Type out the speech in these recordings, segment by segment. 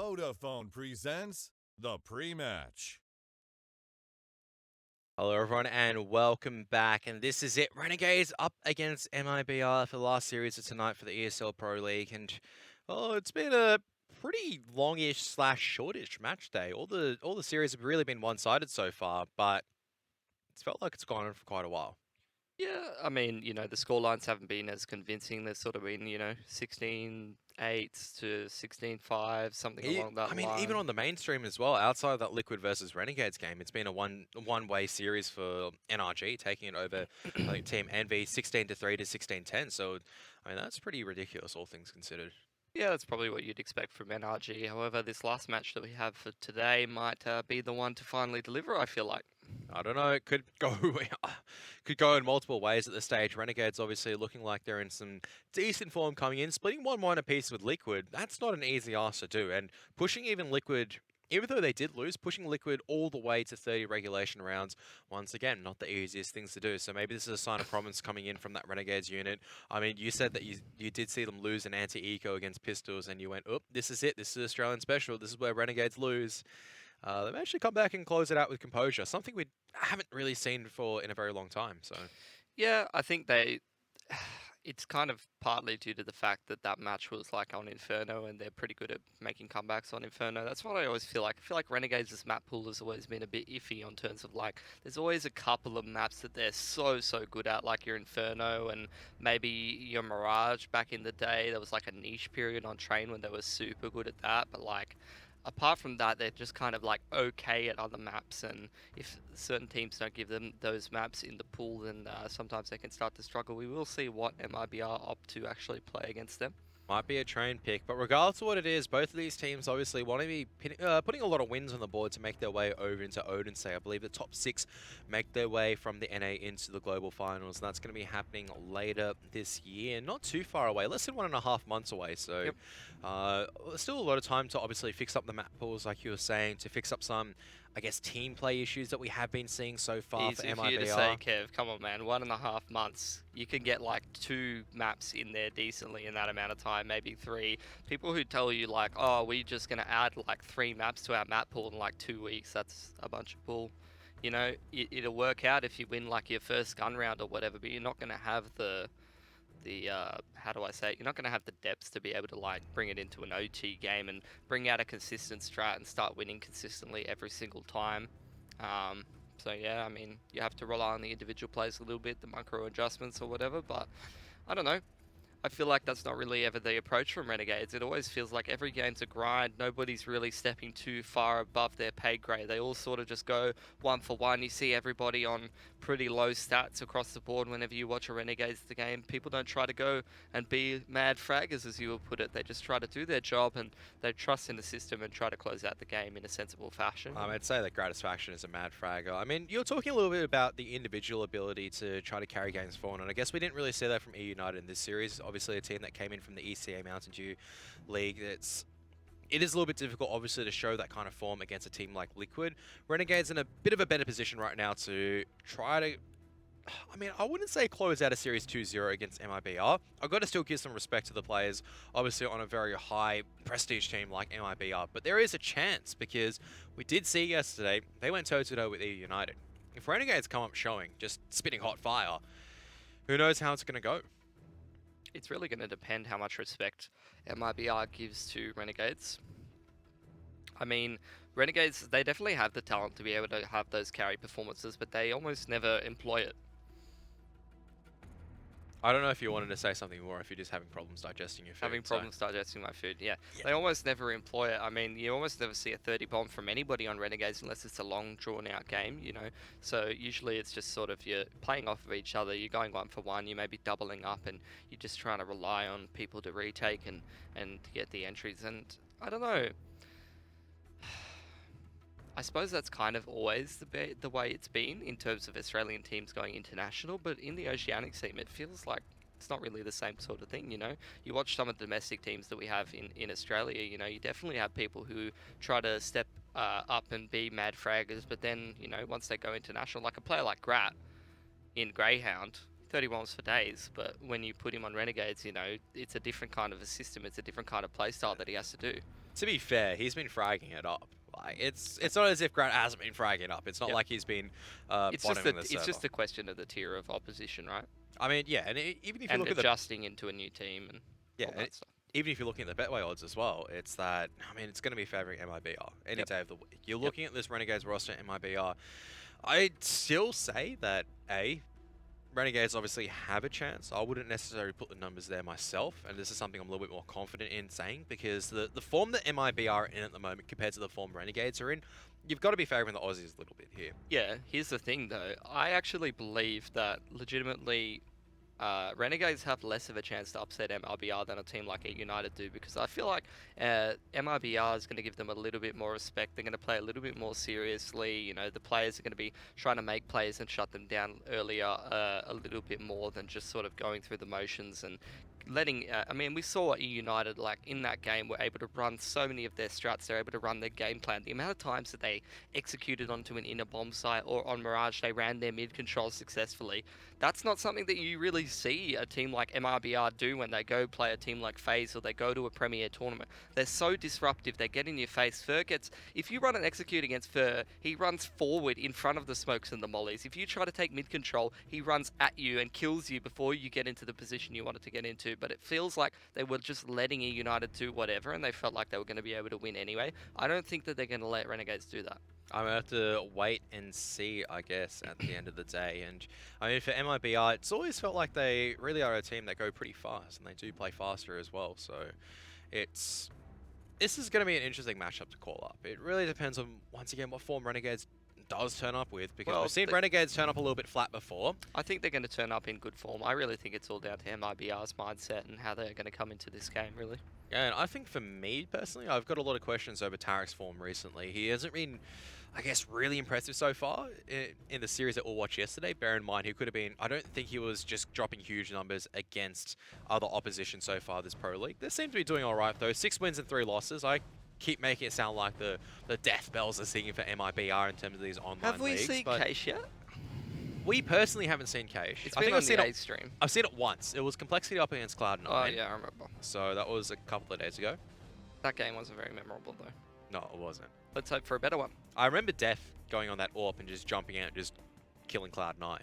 Vodafone presents the pre-match. Hello everyone and welcome back, and this is it. Renegades up against MIBR for the last series of tonight for the ESL Pro League, and it's been a pretty longish slash shortish match day. All the series have really been one-sided so far, but it's felt like it's gone on for quite a while. Yeah, I mean, the scorelines haven't been as convincing. There's sort of been, 16-8 to 16-5, something along that I mean, line. even on the mainstream as well, outside of that Liquid versus Renegades game, it's been a one-way series for NRG, taking it over like Team Envy 16-3 to 16-10. So, I mean, that's pretty ridiculous, all things considered. Yeah, that's probably what you'd expect from NRG. However, this last match that we have for today might be the one to finally deliver, I feel like. I don't know. It could go could go in multiple ways at this stage. Renegades obviously looking like they're in some decent form coming in. Splitting 1-1 apiece with Liquid, that's not an easy ask to do. And pushing even Liquid, even though they did lose, pushing Liquid all the way to 30 regulation rounds, once again, not the easiest things to do. So maybe this is a sign of promise coming in from that Renegades unit. I mean, you said that you did see them lose an anti-eco against Pistols, and you went, oh, this is it. This is Australian special. This is where Renegades lose. They've actually come back and close it out with composure, something we haven't really seen before in a very long time. So Yeah, I think it's kind of partly due to the fact that that match was like on Inferno, and they're pretty good at making comebacks on Inferno. That's what I always feel like. I feel like Renegades' map pool has always been a bit iffy on terms of like, there's always a couple of maps that they're so good at, like your Inferno and maybe your Mirage back in the day. There was like a niche period on Train when they were super good at that, but like, apart from that, they're just kind of like okay at other maps, and if certain teams don't give them those maps in the pool, then sometimes they can start to struggle. We will see what MIBR opt to actually play against them. might be a train pick, but regardless of what it is, both of these teams obviously want to be putting a lot of wins on the board to make their way over into Odense. I believe the top 6 make their way from the NA into the global finals, and that's going to be happening later this year. Not too far away, less than 1.5 months away. So Yep. still a lot of time to obviously fix up the map pools, like you were saying, to fix up some, I guess, team play issues that we have been seeing so far Easy for for you to MIBR. say, Kev. Come on, man. 1.5 months. You can get like 2 maps in there decently in that amount of time, maybe 3. People who tell you like, oh, we're just going to add like 3 maps to our map pool in like 2 weeks, that's a bunch of bull. It'll work out if you win like your first gun round or whatever, but you're not going to have the how do I say it? You're not going to have the depth to be able to like bring it into an OT game and bring out a consistent strat and start winning consistently every single time. So yeah, I mean, you have to rely on the individual plays a little bit, the micro adjustments or whatever, but I don't know. I feel like that's not really ever the approach from Renegades. It always feels like every game's a grind. Nobody's really stepping too far above their pay grade. They all sort of just go one for one. You see everybody on pretty low stats across the board whenever you watch a Renegades the game. People don't try to go and be mad fraggers, as you would put it. They just try to do their job, and they trust in the system and try to close out the game in a sensible fashion. I'd say that Gratisfaction is a mad fragger. I mean, you're talking a little bit about the individual ability to try to carry games forward, and I guess we didn't really see that from E United in this series. Obviously, a team that came in from the ECA Mountain Dew League. It is a little bit difficult, obviously, to show that kind of form against a team like Liquid. Renegades in a bit of a better position right now to try to... I mean, I wouldn't say close out a series 2-0 against MIBR. I've got to still give some respect to the players, obviously on a very high prestige team like MIBR, but there is a chance because we did see yesterday, they went toe-to-toe with E United. If Renegades come up showing, just spitting hot fire, who knows how it's going to go? It's really going to depend how much respect MIBR gives to Renegades. I mean, Renegades, they definitely have the talent to be able to have those carry performances, but they almost never employ it. I don't know if you wanted to say something more, if you're just having problems digesting your food. Having problems digesting my food, yeah. They almost never employ it. I mean, you almost never see a 30 bomb from anybody on Renegades unless it's a long, drawn-out game, So usually it's just sort of you're playing off of each other, you're going one for one, you may be doubling up, and you're just trying to rely on people to retake and to get the entries. And I don't know. I suppose that's kind of always the way it's been in terms of Australian teams going international, but in the Oceanic scene, it feels like it's not really the same sort of thing, You watch some of the domestic teams that we have in Australia, you definitely have people who try to step up and be mad fraggers, but then, once they go international, like a player like Grat in Greyhound, 30 bombs for days, but when you put him on Renegades, it's a different kind of a system, it's a different kind of play style that he has to do. To be fair, he's been fragging it up. Like, it's not as if Grant hasn't been fragging up. It's not like he's been bottoming the server. It's just a question of the tier of opposition, right? I mean, yeah, and even if you And look at adjusting into a new team and all that stuff. even if you're looking at the Betway odds as well, it's that, I mean, it's going to be favouring MIBR any day of the week. You're looking at this Renegades roster MIBR. I'd still say that, Renegades obviously have a chance. I wouldn't necessarily put the numbers there myself, and this is something I'm a little bit more confident in saying, because the form that MIBR are in at the moment compared to the form Renegades are in, you've got to be favouring the Aussies a little bit here. Yeah, here's the thing though. I actually believe that legitimately Renegades have less of a chance to upset MIBR than a team like E United do, because I feel like MIBR is going to give them a little bit more respect. They're going to play a little bit more seriously. You know, the players are going to be trying to make plays and shut them down earlier a little bit more than just sort of going through the motions and letting. I mean, we saw E United, like in that game, were able to run so many of their strats. They're able to run their game plan. The amount of times that they executed onto an inner bomb site or on Mirage, they ran their mid control successfully. That's not something that you really see a team like MIBR do when they go play a team like FaZe or they go to a Premier tournament. They're so disruptive. They get in your face. Fur gets... If you run an execute against Fur, he runs forward in front of the smokes and the mollies. If you try to take mid control, he runs at you and kills you before you get into the position you wanted to get into. But it feels like they were just letting E United do whatever, and they felt like they were going to be able to win anyway. I don't think that they're going to let Renegades do that. I'm going to have to wait and see, I guess, at the end of the day. And I mean, for MIBR, it's always felt like they really are a team that go pretty fast, and they do play faster as well. So this is going to be an interesting matchup to call up. It really depends on, once again, what form Renegades does turn up with, because we've seen Renegades turn up a little bit flat before. I think they're going to turn up in good form. I really think it's all down to MIBR's mindset and how they're going to come into this game, really. Yeah, and I think for me, personally, I've got a lot of questions over Tarek's form recently. He hasn't been, I guess, really impressive so far in the series that we'll watch yesterday. Bear in mind, he could have been... I don't think he was just dropping huge numbers against other opposition so far this Pro League. They seem to be doing all right, though. 6 wins and 3 losses. I keep making it sound like the death bells are singing for MIBR in terms of these online leagues. Have we seen Case yet? We personally haven't seen Cage. It's been on the A stream. I've seen it once. It was Complexity up against Cloud9. Oh, yeah, I remember. So that was a couple of days ago. That game wasn't very memorable, though. No, it wasn't. Let's hope for a better one. I remember Def going on that AWP and just jumping out and just killing Cloud9.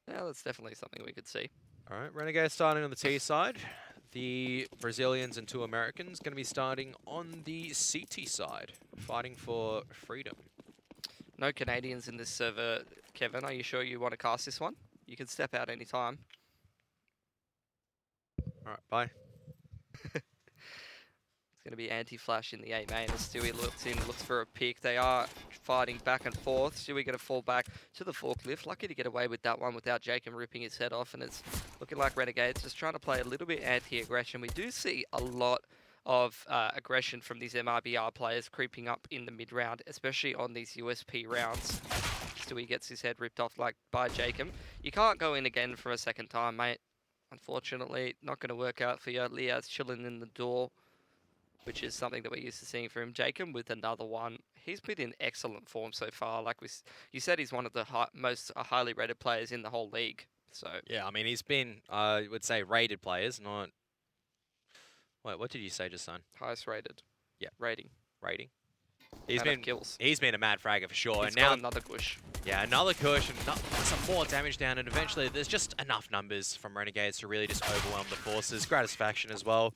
Yeah, that's definitely something we could see. All right, Renegades starting on the T side. The Brazilians and 2 Americans going to be starting on the CT side, fighting for freedom. No Canadians in this server. Kevin, are you sure you want to cast this one? You can step out anytime. All right, bye. It's going to be anti-flash in the A main as Stewie looks for a pick. They are fighting back and forth. Stewie going to fall back to the forklift. Lucky to get away with that one without Jacob ripping his head off. And it's looking like Renegades just trying to play a little bit anti-aggression. We do see a lot of aggression from these MIBR players creeping up in the mid-round, especially on these USP rounds. Stewie gets his head ripped off like by Jacob. You can't go in again for a second time, mate. Unfortunately, not going to work out for you. Liaz chilling in the door, which is something that we're used to seeing from him. Jacob with another one. He's been in excellent form so far. Like you said, he's one of the most highly rated players in the whole league. So yeah, I mean, he's been, I would say, rated players, not... Wait, what did you say just, son? Highest rated. Yeah. Rating. He's been kills. He's been a mad fragger for sure. He's and now got another push. Yeah, another push and some more damage down, and eventually there's just enough numbers from Renegades to really just overwhelm the forces. Gratisfaction as well,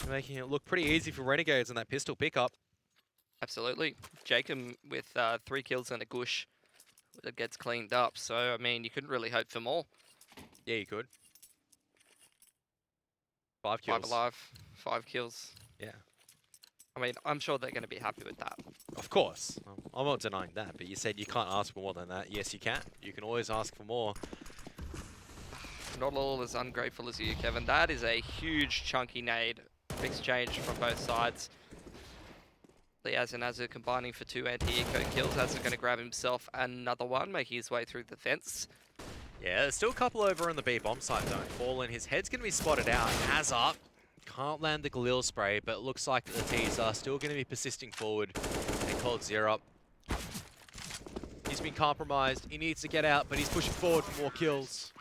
making it look pretty easy for Renegades in that pistol pickup. Absolutely. Jacob with 3 kills and a gush that gets cleaned up. So, I mean, you couldn't really hope for more. Yeah, you could. 5 kills. 5 alive, 5 kills. Yeah. I mean, I'm sure they're going to be happy with that. Of course. I'm not denying that, but you said you can't ask for more than that. Yes, you can. You can always ask for more. Not all as ungrateful as you, Kevin. That is a huge chunky nade exchange from both sides. Liaz and Azur combining for 2 anti-eco kills. Azur going to grab himself another one, making his way through the fence. Yeah, there's still a couple over on the B bomb site though. Fallen, his head's going to be spotted out. Azur can't land the Galil spray, but it looks like the T's are still going to be persisting forward. And called Zero up. He's been compromised. He needs to get out, but he's pushing forward for more kills.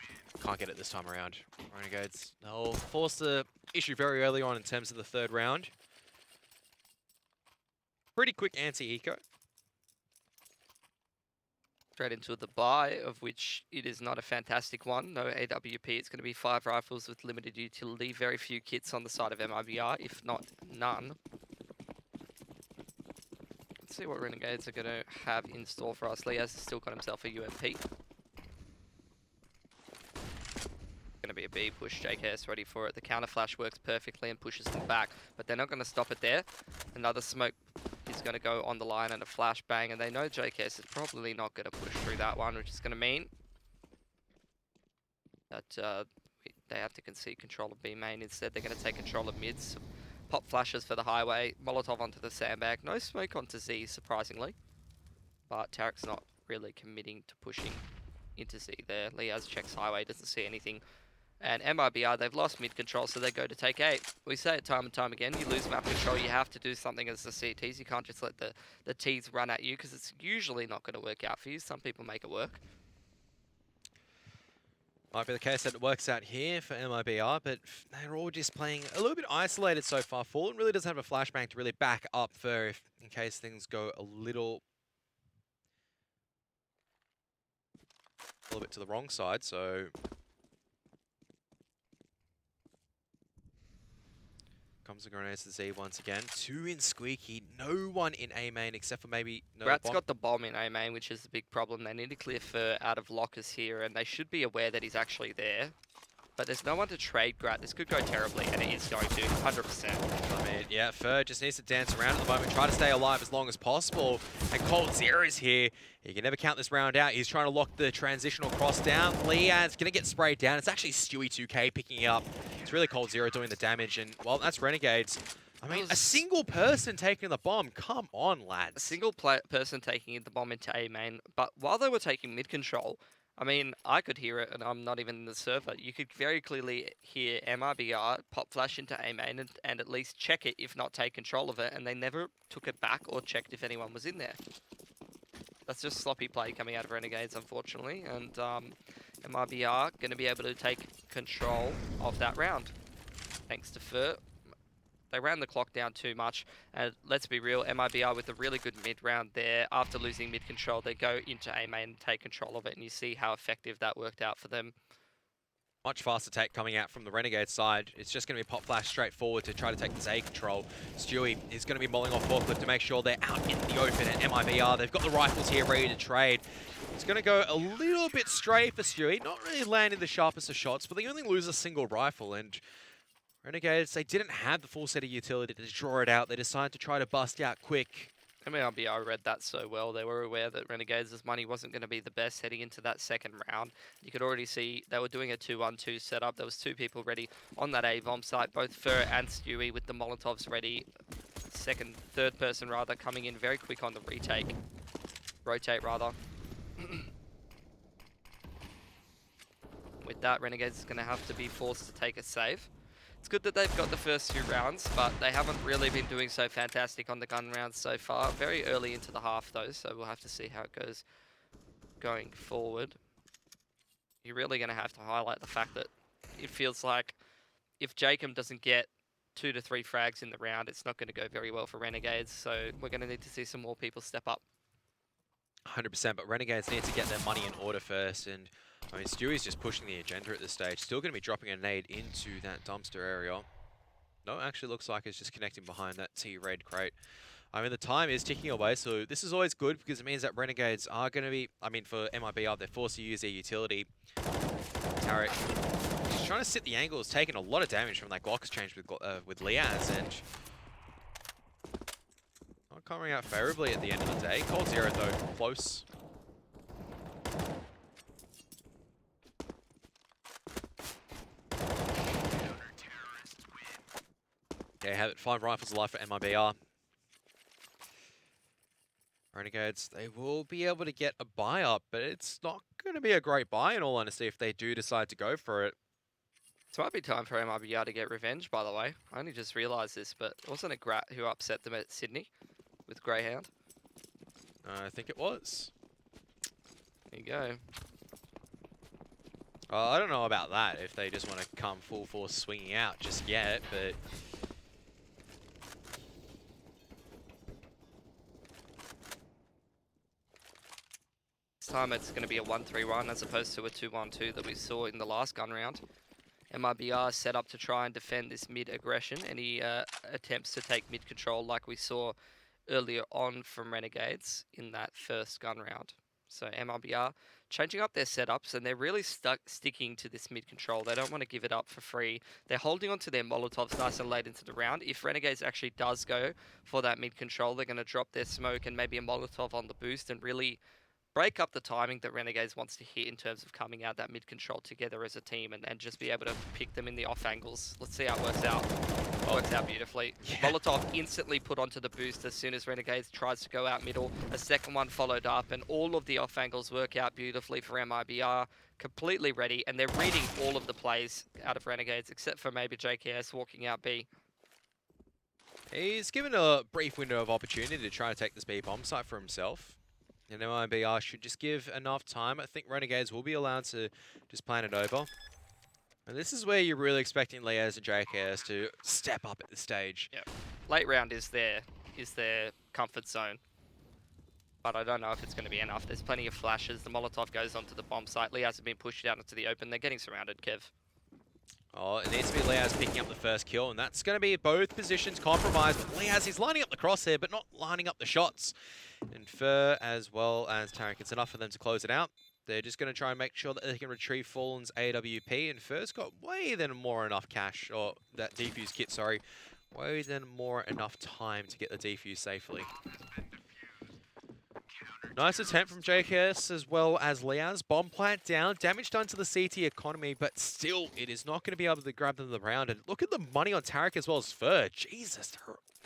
Can't get it this time around. Renegades, they'll force the issue very early on in terms of the 3rd round. pretty quick anti-eco. Straight into the buy, of which it is not a fantastic one. No AWP. It's going to be 5 rifles with limited utility. Very few kits on the side of MIBR, if not none. Let's see what Renegades are going to have in store for us. Leaz has still got himself a UMP. Going to be a B push. JKS ready for it. The counter flash works perfectly and pushes them back, but they're not going to stop it there. Another smoke is going to go on the line and a flashbang, and they know JKS is probably not going to push through that one, which is going to mean that they have to concede control of B main. Instead, they're going to take control of mids. Pop flashes for the highway, Molotov onto the sandbag. No smoke onto Z, surprisingly, but Tarek's not really committing to pushing into Z there. Leaz checks highway, doesn't see anything. And MIBR, they've lost mid control, so they go to take 8. We say it time and time again, you lose map control, you have to do something as the CTs. You can't just let the Ts run at you, because it's usually not going to work out for you. Some people make it work. Might be the case that it works out here for MIBR, but they're all just playing a little bit isolated so far. Fallen really doesn't have a flashbang to really back up for in case things go a little bit to the wrong side, so... Comes the grenades to Z once again. 2 in Squeaky, no one in A main except for maybe no Grat's bomb. got the bomb in A main, which is the big problem. They need to clear Fur out of lockers here, and they should be aware that he's actually there. But there's no one to trade Grat. This could go terribly, and it is going to, 100%. I mean, yeah, Fur just needs to dance around at the moment, try to stay alive as long as possible. And Cold Zero is here. He can never count this round out. He's trying to lock the transitional cross down. Leaz going to get sprayed down. It's actually Stewie2K picking it up. It's really Cold Zero doing the damage. And, well, that's Renegades. I mean, a single person taking the bomb. Come on, lads. A single person taking the bomb into A main. But while they were taking mid control, I mean, I could hear it, and I'm not even in the server. You could very clearly hear MIBR pop flash into A main and at least check it, if not take control of it, and they never took it back or checked if anyone was in there. That's just sloppy play coming out of Renegades, unfortunately, and MIBR going to be able to take control of that round, thanks to Fur. They ran the clock down too much, and let's be real, MIBR with a really good mid round there. After losing mid control, they go into A main and take control of it, and you see how effective that worked out for them. Much faster take coming out from the Renegade side. It's just going to be pop flash straight forward to try to take this A control. Stewie is going to be mulling off forklift to make sure they're out in the open at MIBR. They've got the rifles here ready to trade. It's going to go a little bit straight for Stewie. Not really landing the sharpest of shots, but they only lose a single rifle, and Renegades, they didn't have the full set of utility to draw it out. They decided to try to bust out quick. MIBR read that so well. They were aware that Renegades' money wasn't going to be the best heading into that second round. You could already see they were doing a 2-1-2 setup. There was 2 people ready on that A-bomb site, both Fur and Stewie with the Molotovs ready. Third person rather, coming in very quick on the retake. Rotate rather. With that, Renegades is going to have to be forced to take a save. It's good that they've got the first 2 rounds, but they haven't really been doing so fantastic on the gun rounds so far. Very early into the half, though, so we'll have to see how it goes going forward. You're really going to have to highlight the fact that it feels like if Jacob doesn't get 2 to 3 frags in the round, it's not going to go very well for Renegades, so we're going to need to see some more people step up. 100%, but Renegades need to get their money in order first, and I mean, Stewie's just pushing the agenda at this stage. Still going to be dropping a nade into that dumpster area. No, it actually looks like it's just connecting behind that T-red crate. I mean, the time is ticking away, so this is always good because it means that Renegades are going to be, I mean, for MIBR, they're forced to use their utility. Tarek just trying to sit the angle, is taking a lot of damage from that Glock exchange with Leaz, and not coming out favorably at the end of the day. Cold Zero, though, close. Yeah, have it. 5 rifles alive for MIBR. Renegades, they will be able to get a buy up, but it's not going to be a great buy in all honesty if they do decide to go for it. It might be time for MIBR to get revenge, by the way. I only just realised this, but wasn't it Grat who upset them at Sydney with Greyhound? I think it was. There you go. I don't know about that, if they just want to come full force swinging out just yet, but time it's going to be a 1-3-1 as opposed to a 2-1-2 that we saw in the last gun round. MIBR set up to try and defend this mid aggression. Any attempts to take mid control like we saw earlier on from Renegades in that first gun round. So MIBR changing up their setups, and they're really sticking to this mid control. They don't want to give it up for free. They're holding on to their Molotovs nice and late into the round. If Renegades actually does go for that mid control, they're going to drop their smoke and maybe a Molotov on the boost and really break up the timing that Renegades wants to hit in terms of coming out that mid control together as a team and just be able to pick them in the off angles. Let's see how it works out. It works out beautifully. Yeah. Molotov instantly put onto the boost as soon as Renegades tries to go out middle. A second one followed up, and all of the off angles work out beautifully for MIBR. Completely ready, and they're reading all of the plays out of Renegades, except for maybe JKS walking out B. He's given a brief window of opportunity to try to take this B bomb site for himself. And MIBR should just give enough time. I think Renegades will be allowed to just plan it over. And this is where you're really expecting Leaz and JKS to step up at this stage. Yep. Late round is their comfort zone. But I don't know if it's going to be enough. There's plenty of flashes. The Molotov goes onto the bomb site. Leaz have been pushed out into the open. They're getting surrounded, Kev. Oh, it needs to be Leaz picking up the first kill, and that's going to be both positions compromised. But Leaz is lining up the crosshair, but not lining up the shots. And Fur as well as Tarek, it's enough for them to close it out. They're just going to try and make sure that they can retrieve Fallen's AWP, and Fur's got way than more enough cash, or that defuse kit, sorry. Way than more enough time to get the defuse safely. Nice attempt from JKS as well as Leaz. Bomb plant down, damage done to the CT economy, but still, it is not going to be able to grab them the round. And look at the money on Tarek as well as Fur. Jesus,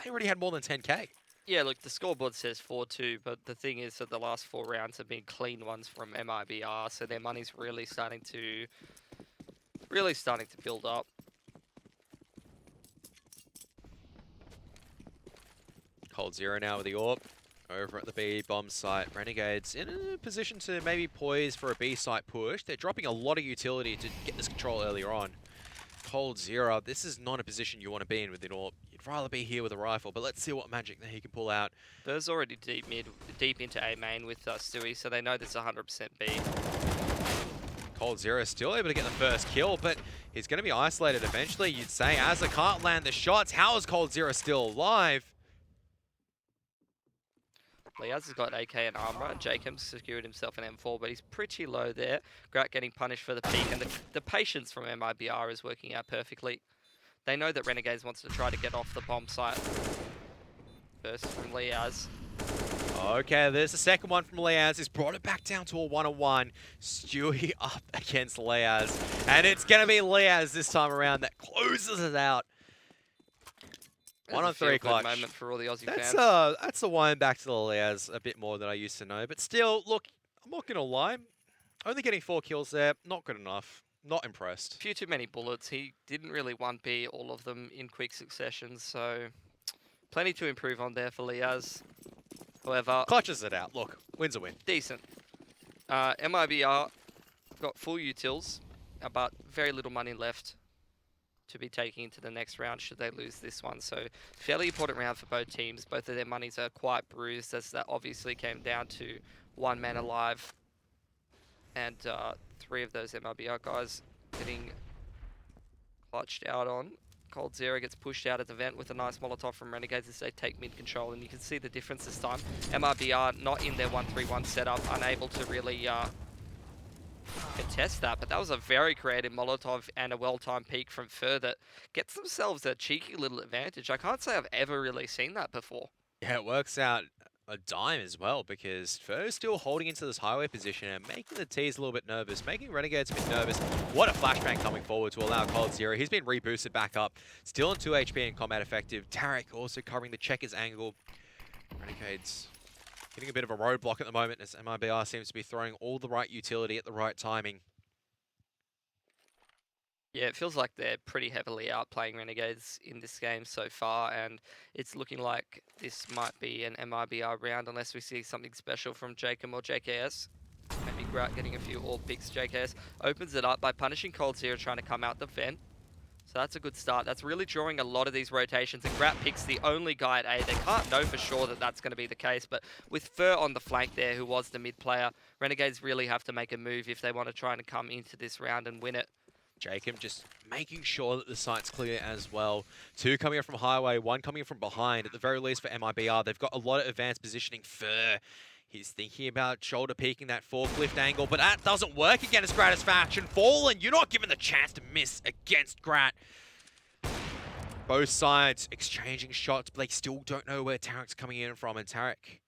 they already had more than 10k. Yeah, look, the scoreboard says 4-2, but the thing is that the last 4 rounds have been clean ones from MIBR, so their money's really starting to build up. Cold Zero now with the AWP. Over at the B bomb site, Renegades in a position to maybe poise for a B site push. They're dropping a lot of utility to get this control earlier on. Cold Zero, this is not a position you want to be in with an AWP. You'd rather be here with a rifle, but let's see what magic that he can pull out. Bur's already deep into A main with Stewie, so they know this is 100% B. Cold Zero still able to get the first kill, but he's going to be isolated eventually, you'd say. Azza can't land the shots. How is Cold Zero still alive? Leaz has got AK and armor, and Jacobs secured himself an M4, but he's pretty low there. Grat getting punished for the peak, and the patience from MIBR is working out perfectly. They know that Renegades wants to try to get off the bomb site. First from Leaz. Okay, there's the second one from Leaz. He's brought it back down to a 1-on-1. Stewie up against Leaz. And it's going to be Leaz this time around that closes it out. 1-on-3 clutch. Moment for all the Aussie fans. That's the one back to the Leaz a bit more than I used to know. But still, look, I'm not going to lie. Only getting 4 kills there, not good enough. Not impressed. Few too many bullets. He didn't really 1B all of them in quick succession, so plenty to improve on there for Leaz. However, clutches it out. Look, win's a win. Decent. MIBR got full utils, but very little money left to be taking into the next round should they lose this one. So fairly important round for both teams. Both of their monies are quite bruised, as that obviously came down to 1 man alive. And 3 of those MIBR guys getting clutched out on. Cold Zero gets pushed out at the vent with a nice Molotov from Renegades as they take mid control, and you can see the difference this time. MIBR not in their 1-3-1 setup, unable to really contest that, but that was a very creative Molotov and a well-timed peek from Fur that gets themselves a cheeky little advantage. I can't say I've ever really seen that before. Yeah, it works out a dime as well, because Fur's still holding into this highway position and making the T's a little bit nervous, making Renegades a bit nervous. What a flashbang coming forward to allow Cold Zero. He's been reboosted back up, still on 2 HP and combat effective. Tarek also covering the checkers angle. Renegades getting a bit of a roadblock at the moment as MIBR seems to be throwing all the right utility at the right timing. Yeah, it feels like they're pretty heavily outplaying Renegades in this game so far, and it's looking like this might be an MIBR round unless we see something special from Jacob or JKS. Maybe Grat getting a few AWP picks. JKS opens it up by punishing Cold Zero, trying to come out the vent. So that's a good start. That's really drawing a lot of these rotations. And Grat picks the only guy at A. They can't know for sure that that's going to be the case. But with Fur on the flank there, who was the mid player, Renegades really have to make a move if they want to try and come into this round and win it. Jacob just making sure that the site's clear as well. 2 coming in from Highway, 1 coming in from behind. At the very least for MIBR, they've got a lot of advanced positioning. Fur, he's thinking about shoulder peeking that forklift angle, but that doesn't work against Gratisfaction. Fallen, you're not given the chance to miss against Grat. Both sides exchanging shots, but they still don't know where Tarek's coming in from, and Tarek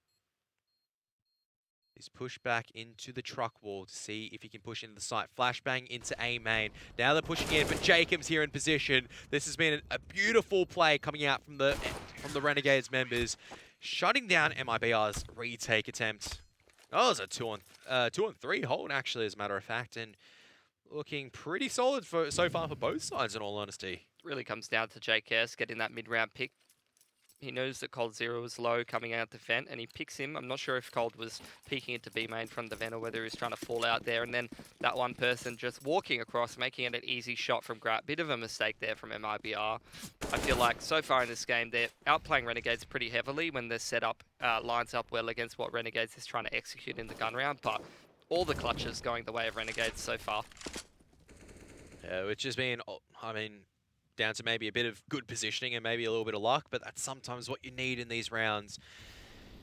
is pushed back into the truck wall to see if he can push into the site. Flashbang into A main. Now they're pushing in, but Jacob's here in position. This has been a beautiful play coming out from the Renegades members, shutting down MIBR's retake attempt. Oh, it was a 2-on-3 hold, actually, as a matter of fact, and looking pretty solid so far for both sides, in all honesty. It really comes down to JKS getting that mid-round pick. He knows that Cold Zero was low coming out the vent, and he picks him. I'm not sure if Cold was peeking into B main from the vent or whether he was trying to fall out there. And then that one person just walking across, making it an easy shot from Grat. Bit of a mistake there from MIBR. I feel like so far in this game, they're outplaying Renegades pretty heavily when their setup lines up well against what Renegades is trying to execute in the gun round. But all the clutches going the way of Renegades so far. Yeah, which has been, I mean, down to maybe a bit of good positioning and maybe a little bit of luck, but that's sometimes what you need in these rounds.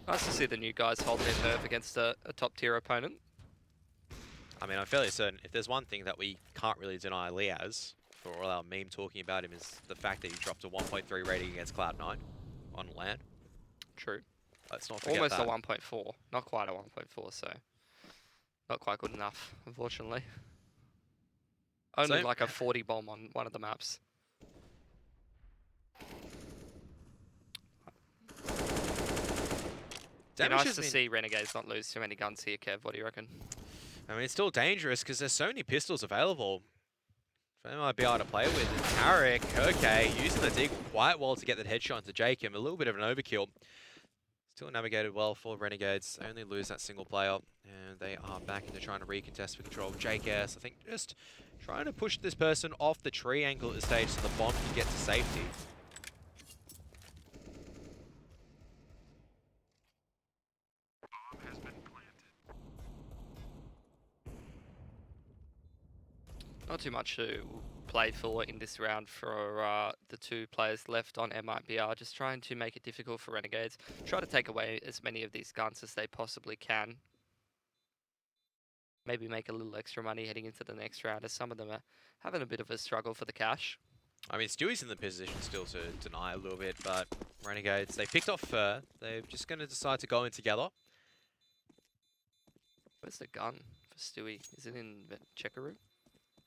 Nice to see the new guys hold their nerve against a top-tier opponent. I mean, I'm fairly certain if there's one thing that we can't really deny Liaz, for all our meme talking about him, is the fact that he dropped a 1.3 rating against Cloud9 on LAN. True. Let's not forget Almost that. a 1.4. Not quite a 1.4, so not quite good enough, unfortunately. Only So, like a 40 bomb on one of the maps. Be nice to see Renegades not lose too many guns here, Kev. What do you reckon? I mean, it's still dangerous because there's so many pistols available for MIBR to play with. And Tarek, okay, using the deagle quite well to get that headshot into Jacob. A little bit of an overkill. Still navigated well for Renegades. They only lose that single player. And they are back into trying to recontest for control of JKS. I think just trying to push this person off the tree angle at this stage so the bomb can get to safety. Not too much to play for in this round for the 2 players left on MIBR. Just trying to make it difficult for Renegades. Try to take away as many of these guns as they possibly can. Maybe make a little extra money heading into the next round, as some of them are having a bit of a struggle for the cash. I mean, Stewie's in the position still to deny a little bit, but Renegades, they picked off Fur. They're just going to decide to go in together. Where's the gun for Stewie? Is it in the checker room?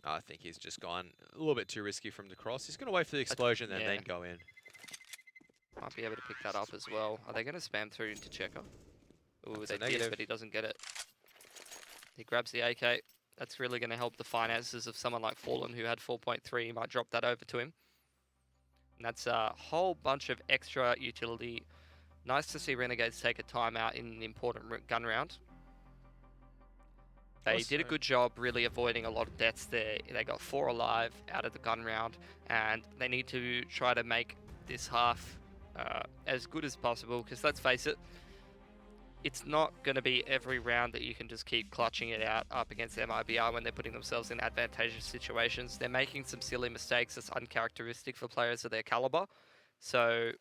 I think he's just gone a little bit too risky from the cross. He's going to wait for the explosion and then go in. Might be able to pick that up as well. Are they going to spam through into checker? Ooh, they did, but he doesn't get it. He grabs the AK. That's really going to help the finances of someone like Fallen, who had 4.3. He might drop that over to him. And that's a whole bunch of extra utility. Nice to see Renegades take a timeout in an important gun round. They did a good job really avoiding a lot of deaths there. They got 4 alive out of the gun round, and they need to try to make this half as good as possible, because let's face it, it's not going to be every round that you can just keep clutching it out up against MIBR when they're putting themselves in advantageous situations. They're making some silly mistakes that's uncharacteristic for players of their caliber, so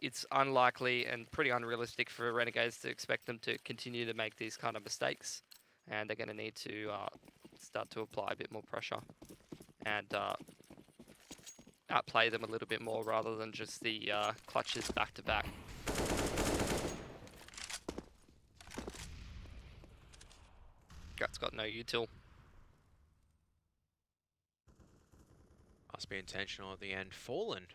it's unlikely and pretty unrealistic for Renegades to expect them to continue to make these kind of mistakes. And they're going to need to start to apply a bit more pressure and outplay them a little bit more rather than just the clutches back to back. Grat's got no util. Must be intentional at the end. Fallen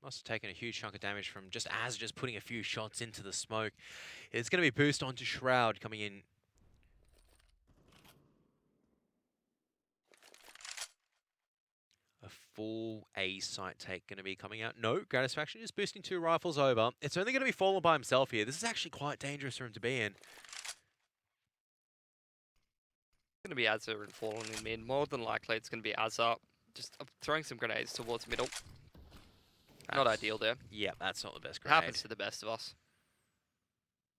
must have taken a huge chunk of damage from just putting a few shots into the smoke. It's going to be boost onto Shroud coming in. A full A site take going to be coming out. No, Gratisfaction is boosting 2 rifles over. It's only going to be Fallen by himself here. This is actually quite dangerous for him to be in. It's going to be Azza and Fallen in mid. More than likely, it's going to be Azza just throwing some grenades towards middle. Not ideal there. Yeah, that's not the best It grenade. happens to the best of us.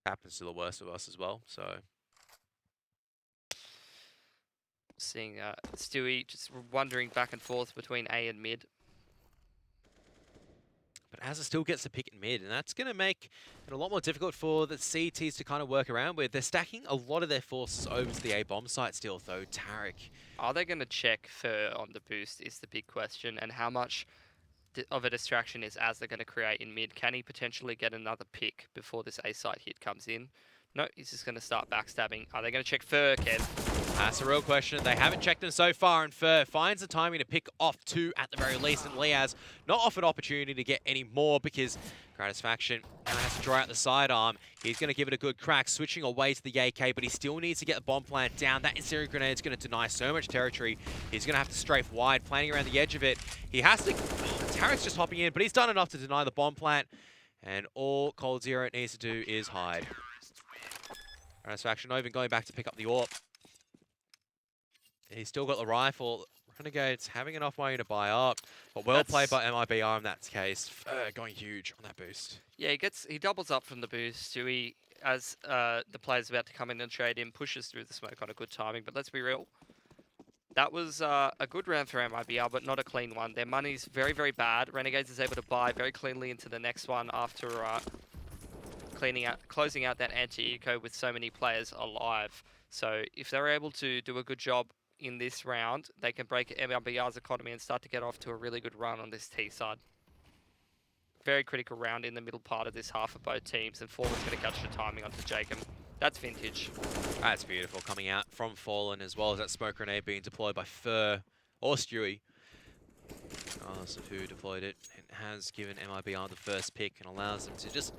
Happens to the worst of us as well, so... Seeing Stewie just wandering back and forth between A and mid. But Azza still gets the pick in mid, and that's going to make it a lot more difficult for the CTs to kind of work around with. They're stacking a lot of their forces over to the A bomb site still, though. Tarek. Are they going to check Fur on the boost is the big question, and how much of a distraction is Azza going to create in mid? Can he potentially get another pick before this A site hit comes in? No, he's just going to start backstabbing. Are they going to check Fur, Kev? That's a real question. They haven't checked him so far, and Fur finds the timing to pick off 2 at the very least, and Liaz not offered opportunity to get any more because Gratisfaction now has to draw out the sidearm. He's going to give it a good crack, switching away to the AK, but he still needs to get the bomb plant down. That incendiary grenade is going to deny so much territory. He's going to have to strafe wide, planning around the edge of it. He has to... Tarek's just hopping in, but he's done enough to deny the bomb plant, and all Cold Zero needs to do is hide. Gratisfaction not even going back to pick up the AWP. He's still got the rifle. Renegades having enough money to buy up, but well played by MIBR in that case. Going huge on that boost. Yeah, he doubles up from the boost. Stewie, as the player's about to come in and trade him, pushes through the smoke on a good timing. But let's be real. That was a good round for MIBR, but not a clean one. Their money's very, very bad. Renegades is able to buy very cleanly into the next one after closing out that anti-eco with so many players alive. So if they're able to do a good job in this round, they can break MIBR's economy and start to get off to a really good run on this T side. Very critical round in the middle part of this half of both teams, and Fallen's going to catch the timing onto Jacob. That's vintage. That's beautiful, coming out from Fallen, as well as that smoke grenade being deployed by Fur or Stewie. Regardless of who deployed it, it has given MIBR the first pick and allows them to just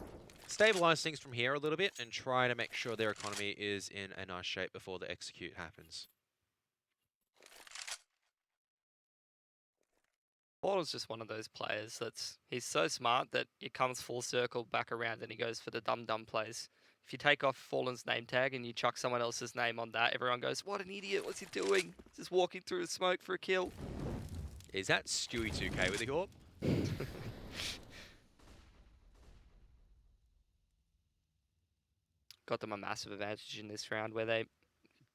stabilize things from here a little bit and try to make sure their economy is in a nice shape before the execute happens. Fallen's just one of those players he's so smart that it comes full circle back around and he goes for the dumb plays. If you take off Fallen's name tag and you chuck someone else's name on that, everyone goes, what an idiot, what's he doing? Just walking through the smoke for a kill. Is that Stewie 2K with the AWP? Got them a massive advantage in this round where they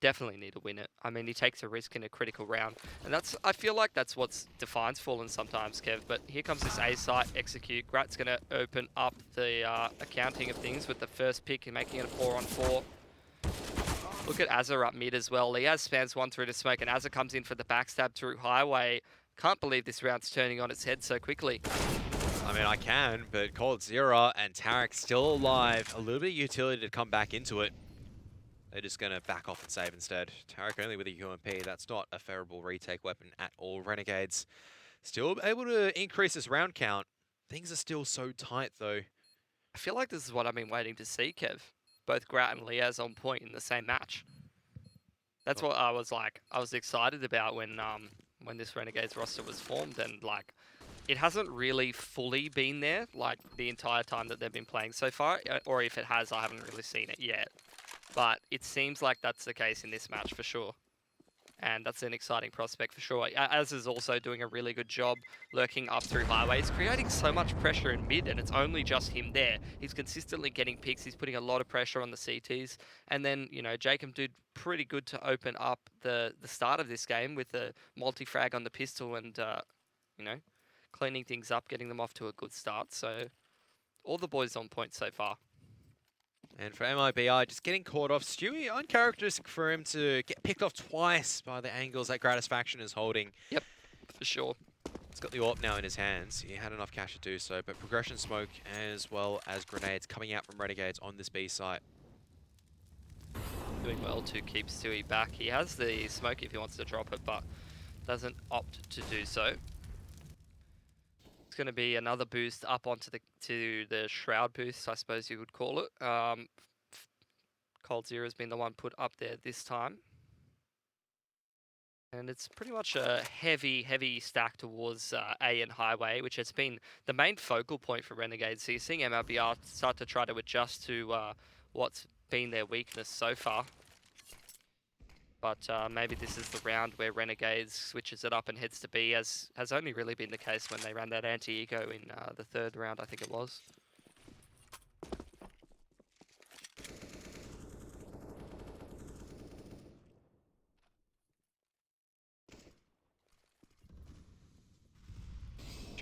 definitely need to win it. I mean, he takes a risk in a critical round. And I feel like that's what defines Fallen sometimes, Kev. But here comes this A site, execute. Grat's going to open up the accounting of things with the first pick and making it a 4-on-4. Look at Azza up mid as well. Liaz spans one through to smoke, and Azza comes in for the backstab through highway. Can't believe this round's turning on its head so quickly. I mean, I can, but Cold Zero and Tarek still alive. A little bit of utility to come back into it. They're just going to back off and save instead. Tarek only with a UMP. That's not a favorable retake weapon at all. Renegades still able to increase this round count. Things are still so tight, though. I feel like this is what I've been waiting to see, Kev. Both Grat and Liaz on point in the same match. That's what I was excited about when this Renegades roster was formed, and like it hasn't really fully been there like the entire time that they've been playing so far, or if it has, I haven't really seen it yet. But it seems like that's the case in this match for sure. And that's an exciting prospect for sure. Az is also doing a really good job lurking up through highways, creating so much pressure in mid, and it's only just him there. He's consistently getting picks. He's putting a lot of pressure on the CTs. And then, you know, Jacob did pretty good to open up the start of this game with the multi-frag on the pistol and, you know, cleaning things up, getting them off to a good start. So all the boys on point so far. And for MIBR, just getting caught off. Stewie, uncharacteristic for him to get picked off twice by the angles that Gratisfaction is holding. Yep, for sure. He's got the AWP now in his hands. He had enough cash to do so, but progression smoke as well as grenades coming out from Renegades on this B site. Doing well to keep Stewie back. He has the smoke if he wants to drop it, but doesn't opt to do so. It's going to be another boost up onto the Shroud boost, I suppose you would call it. Cold Zero has been the one put up there this time. And it's pretty much a heavy stack towards A and Highway, which has been the main focal point for Renegades. So you're seeing MIBR start to try to adjust to what's been their weakness so far. But maybe this is the round where Renegades switches it up and heads to B, as has only really been the case when they ran that anti-eco in the 3rd round, I think it was.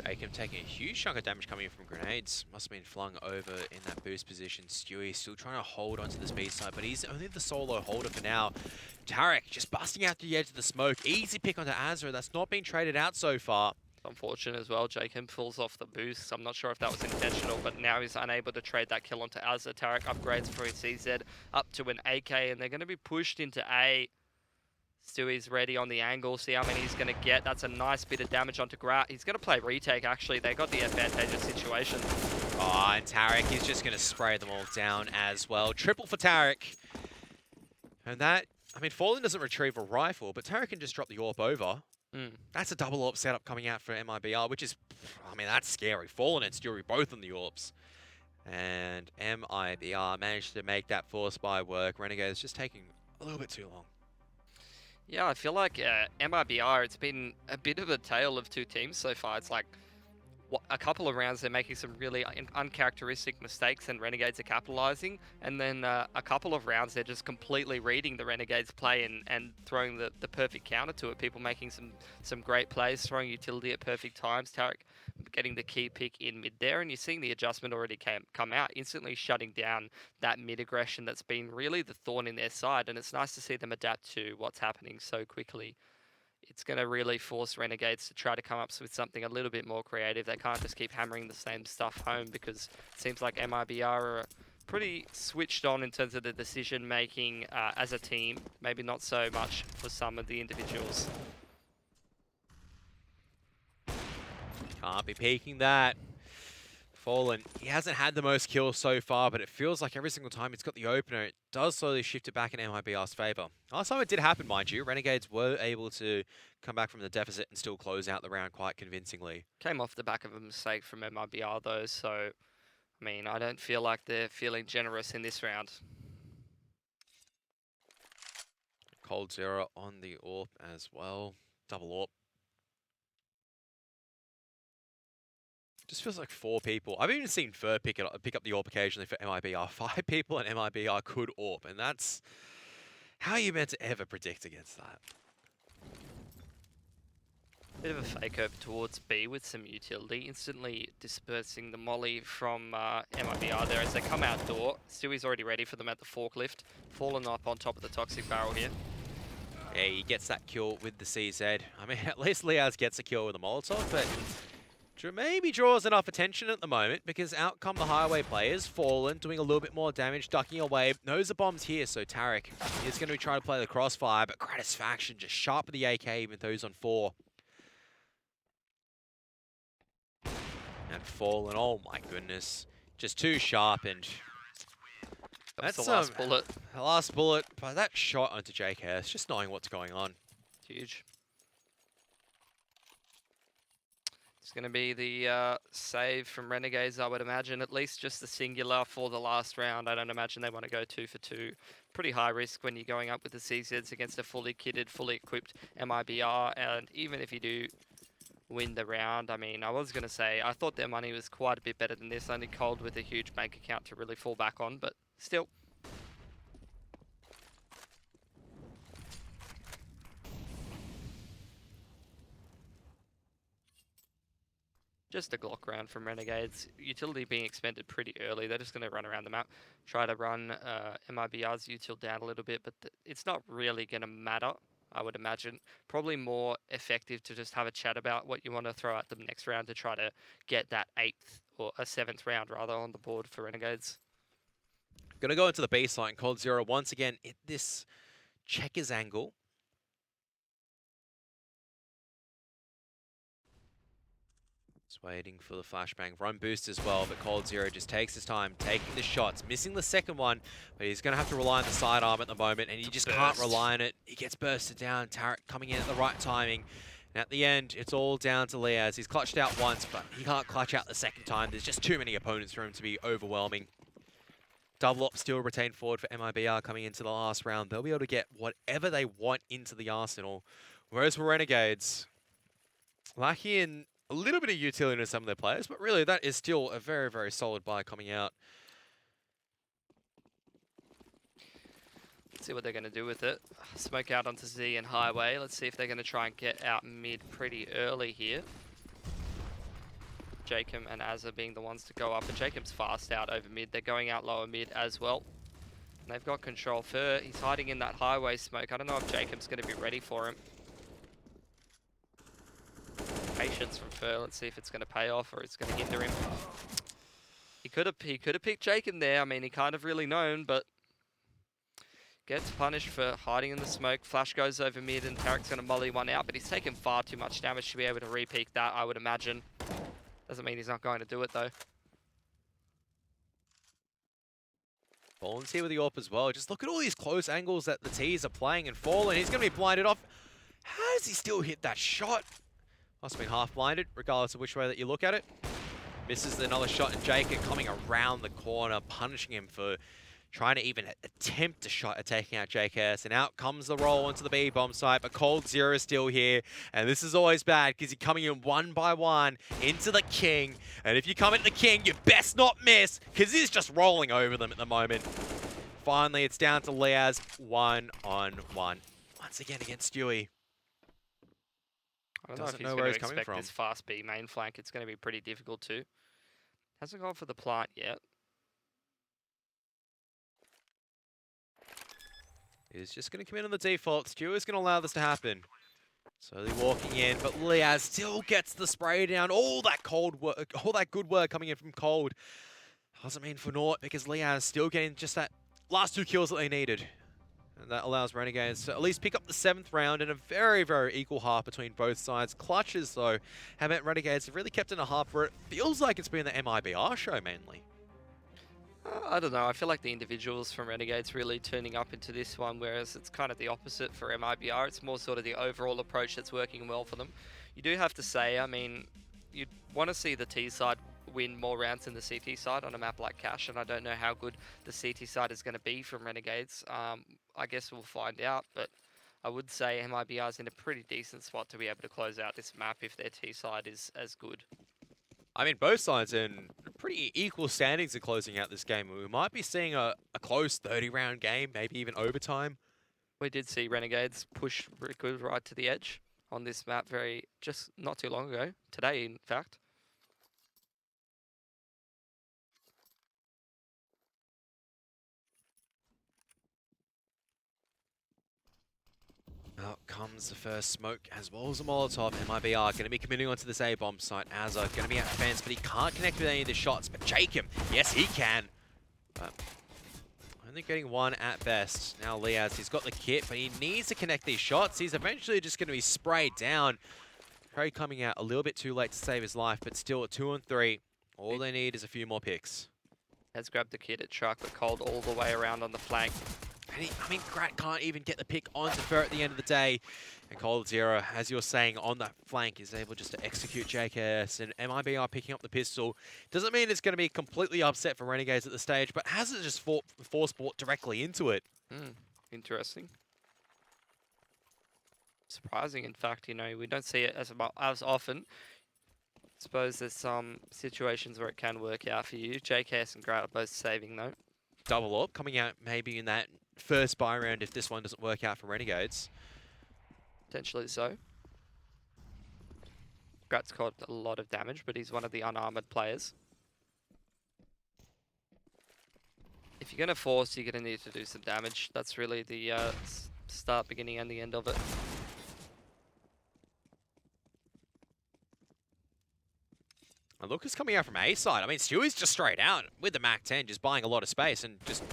Jacob taking a huge chunk of damage coming in from grenades. Must have been flung over in that boost position. Stewie still trying to hold onto the speed side, but he's only the solo holder for now. Tarek just busting out the edge of the smoke. Easy pick onto Azra. That's not been traded out so far. Unfortunate as well. Jacob falls off the boost. I'm not sure if that was intentional, but now he's unable to trade that kill onto Azra. Tarek upgrades for his CZ up to an AK, and they're going to be pushed into A. Stewie's ready on the angle. See how many he's going to get. That's a nice bit of damage onto Grat. He's going to play retake, actually. They got the advantageous situation. Oh, and Tarek, he's just going to spray them all down as well. Triple for Tarek. And that, I mean, Fallen doesn't retrieve a rifle, but Tarek can just drop the AWP over. That's a double AWP setup coming out for MIBR, which is, I mean, that's scary. Fallen and Stewie both on the AWPs. And MIBR managed to make that force buy work. Renegades just taking a little bit too long. Yeah, I feel like MIBR, it's been a bit of a tale of two teams so far. It's like a couple of rounds they're making some really uncharacteristic mistakes and Renegades are capitalizing, and then a couple of rounds they're just completely reading the Renegades play and throwing the perfect counter to it. People making some great plays, throwing utility at perfect times. Tarek getting the key pick in mid there, and you're seeing the adjustment already come out, instantly shutting down that mid aggression that's been really the thorn in their side, and it's nice to see them adapt to what's happening so quickly. It's going to really force Renegades to try to come up with something a little bit more creative. They can't just keep hammering the same stuff home, because it seems like MIBR are pretty switched on in terms of the decision making as a team. Maybe not so much for some of the individuals. Can't be peeking that. Fallen, he hasn't had the most kills so far, but it feels like every single time he's got the opener, it does slowly shift it back in MIBR's favour. Last time it did happen, mind you. Renegades were able to come back from the deficit and still close out the round quite convincingly. Came off the back of a mistake from MIBR though, so, I mean, I don't feel like they're feeling generous in this round. Cold Zero on the AWP as well. Double AWP. Just feels like 4 people. I've even seen Fur pick up the AWP occasionally for MIBR. 5 people in MIBR could AWP, and that's how are you meant to ever predict against that? Bit of a fake over towards B with some utility, instantly dispersing the molly from MIBR there as they come outdoor. Stewie's already ready for them at the forklift, falling up on top of the toxic barrel here. Yeah, he gets that kill with the CZ. I mean, at least Liaz gets a kill with a Molotov, but maybe draws enough attention at the moment, because out come the highway players. Fallen doing a little bit more damage, ducking away. Knows the bomb's here, so Tarek is going to be trying to play the crossfire, but Gratisfaction just sharp with the AK even though he's on 4. And Fallen, oh my goodness, just too sharp, and that's the last bullet. The last bullet, but that shot onto JKS, just knowing what's going on. Huge. It's going to be the save from Renegades, I would imagine. At least just the singular for the last round. I don't imagine they want to go 2 for 2. Pretty high risk when you're going up with the CZs against a fully kitted, fully equipped MIBR. And even if you do win the round, I mean, I was going to say, I thought their money was quite a bit better than this. Only Cold with a huge bank account to really fall back on, but still. Just a Glock round from Renegades. Utility being expended pretty early. They're just going to run around the map, try to run MIBR's util down a little bit, but it's not really going to matter, I would imagine. Probably more effective to just have a chat about what you want to throw at them next round to try to get that 8th or a 7th round rather on the board for Renegades. Going to go into the baseline. Cold Zero once again at this checkers angle. Waiting for the flashbang. Run boost as well, but Cold Zero just takes his time, taking the shots, missing the second one, but he's going to have to rely on the sidearm at the moment, and he just can't rely on it. He gets bursted down. Tarek coming in at the right timing. And at the end, it's all down to Liaz. He's clutched out once, but he can't clutch out the second time. There's just too many opponents for him to be overwhelming. Double up still retained forward for MIBR coming into the last round. They'll be able to get whatever they want into the arsenal. Whereas for Renegades, lacking in a little bit of utility in some of their players, but really that is still a very, very solid buy coming out. Let's see what they're going to do with it. Smoke out onto Z and Highway. Let's see if they're going to try and get out mid pretty early here. Jacob and Azza being the ones to go up, and Jacob's fast out over mid. They're going out lower mid as well. And they've got control. Fur, he's hiding in that Highway smoke. I don't know if Jacob's going to be ready for him. Patience from Fur. Let's see if it's going to pay off or it's going to hinder him. He could have picked Jacob there. I mean, he can't have really known, but gets punished for hiding in the smoke. Flash goes over mid and Tarek's going to molly one out, but he's taken far too much damage to be able to re-peek that, I would imagine. Doesn't mean he's not going to do it, though. Fallen's here with the AWP as well. Just look at all these close angles that the T's are playing, and Fallen, he's going to be blinded off. How does he still hit that shot? Must have been half blinded, regardless of which way that you look at it. Misses another shot, and Jacob coming around the corner, punishing him for trying to even attempt a shot at taking out JKS. And out comes the roll onto the B bomb site, but Cold Zero is still here. And this is always bad because you're coming in one by one into the King. And if you come into the King, you best not miss because he's just rolling over them at the moment. Finally, it's down to Liaz 1-on-1. Once again against Stewie. I don't know if he's going to expect this fast B main flank. It's going to be pretty difficult too. Hasn't gone for the plant yet. He's just going to come in on the default. Stewie's going to allow this to happen. Slowly walking in, but Liaz still gets the spray down. All that cold work, all that good work coming in from Cold. Doesn't mean for naught because Liaz still getting just that last 2 kills that they needed. And that allows Renegades to at least pick up the 7th round in a very, very equal half between both sides. Clutches, though, have meant Renegades have really kept in a half where it feels like it's been the MIBR show mainly. I don't know. I feel like the individuals from Renegades really turning up into this one, whereas it's kind of the opposite for MIBR. It's more sort of the overall approach that's working well for them. You do have to say, I mean, you'd want to see the T side win more rounds than the CT side on a map like Cash, and I don't know how good the CT side is going to be from Renegades. I guess we'll find out, but I would say MIBR is in a pretty decent spot to be able to close out this map if their T side is as good. I mean, both sides in pretty equal standings of closing out this game. We might be seeing a close 30-round game, maybe even overtime. We did see Renegades push good right to the edge on this map just not too long ago. Today, in fact. Out comes the first smoke as well as a Molotov. MIBR going to be committing onto this A-bomb site. Azza going to be at fence, but he can't connect with any of the shots. But Jacob, yes, he can. But only getting one at best. Now Liaz, he's got the kit, but he needs to connect these shots. He's eventually just going to be sprayed down. Probably coming out a little bit too late to save his life, but still at 2-on-3. All they need is a few more picks. Has grabbed the kit at Truck, but Cold all the way around on the flank. And I mean, Grat can't even get the pick onto Fur at the end of the day. And Cold Zero, as you're saying, on that flank is able just to execute JKS. And MIBR picking up the pistol. Doesn't mean it's going to be completely upset for Renegades at the stage, but hasn't just force bought directly into it. Interesting. Surprising, in fact. You know, we don't see it as often. I suppose there's some situations where it can work out for you. JKS and Grat are both saving, though. Double up coming out maybe in that first buy round if this one doesn't work out for Renegades. Potentially so. Grat's caused a lot of damage, but he's one of the unarmored players. If you're going to force, you're going to need to do some damage. That's really the start, beginning, and the end of it. And Lucas coming out from A side. I mean, Stewie's just straight out with the MAC-10, just buying a lot of space and just...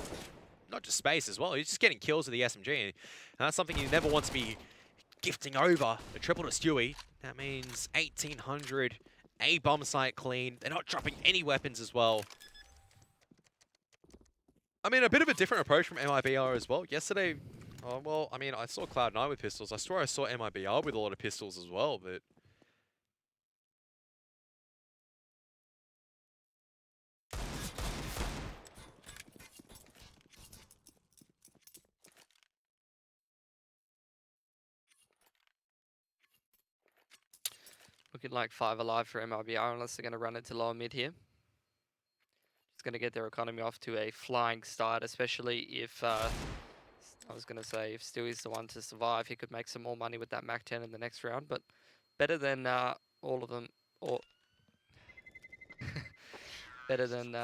not just space as well, he's just getting kills with the SMG. And that's something you never want to be gifting over. A triple to Stewie. That means 1,800. A bomb site clean. They're not dropping any weapons as well. I mean, a bit of a different approach from MIBR as well. Yesterday, well, I mean, I saw Cloud9 with pistols. I swear I saw MIBR with a lot of pistols as well, but... Looking like 5 alive for MIBR unless they're going to run into lower mid here. It's going to get their economy off to a flying start, especially if, I was going to say, if Stewie's the one to survive, he could make some more money with that Mac 10 in the next round, but better than all of them, or better than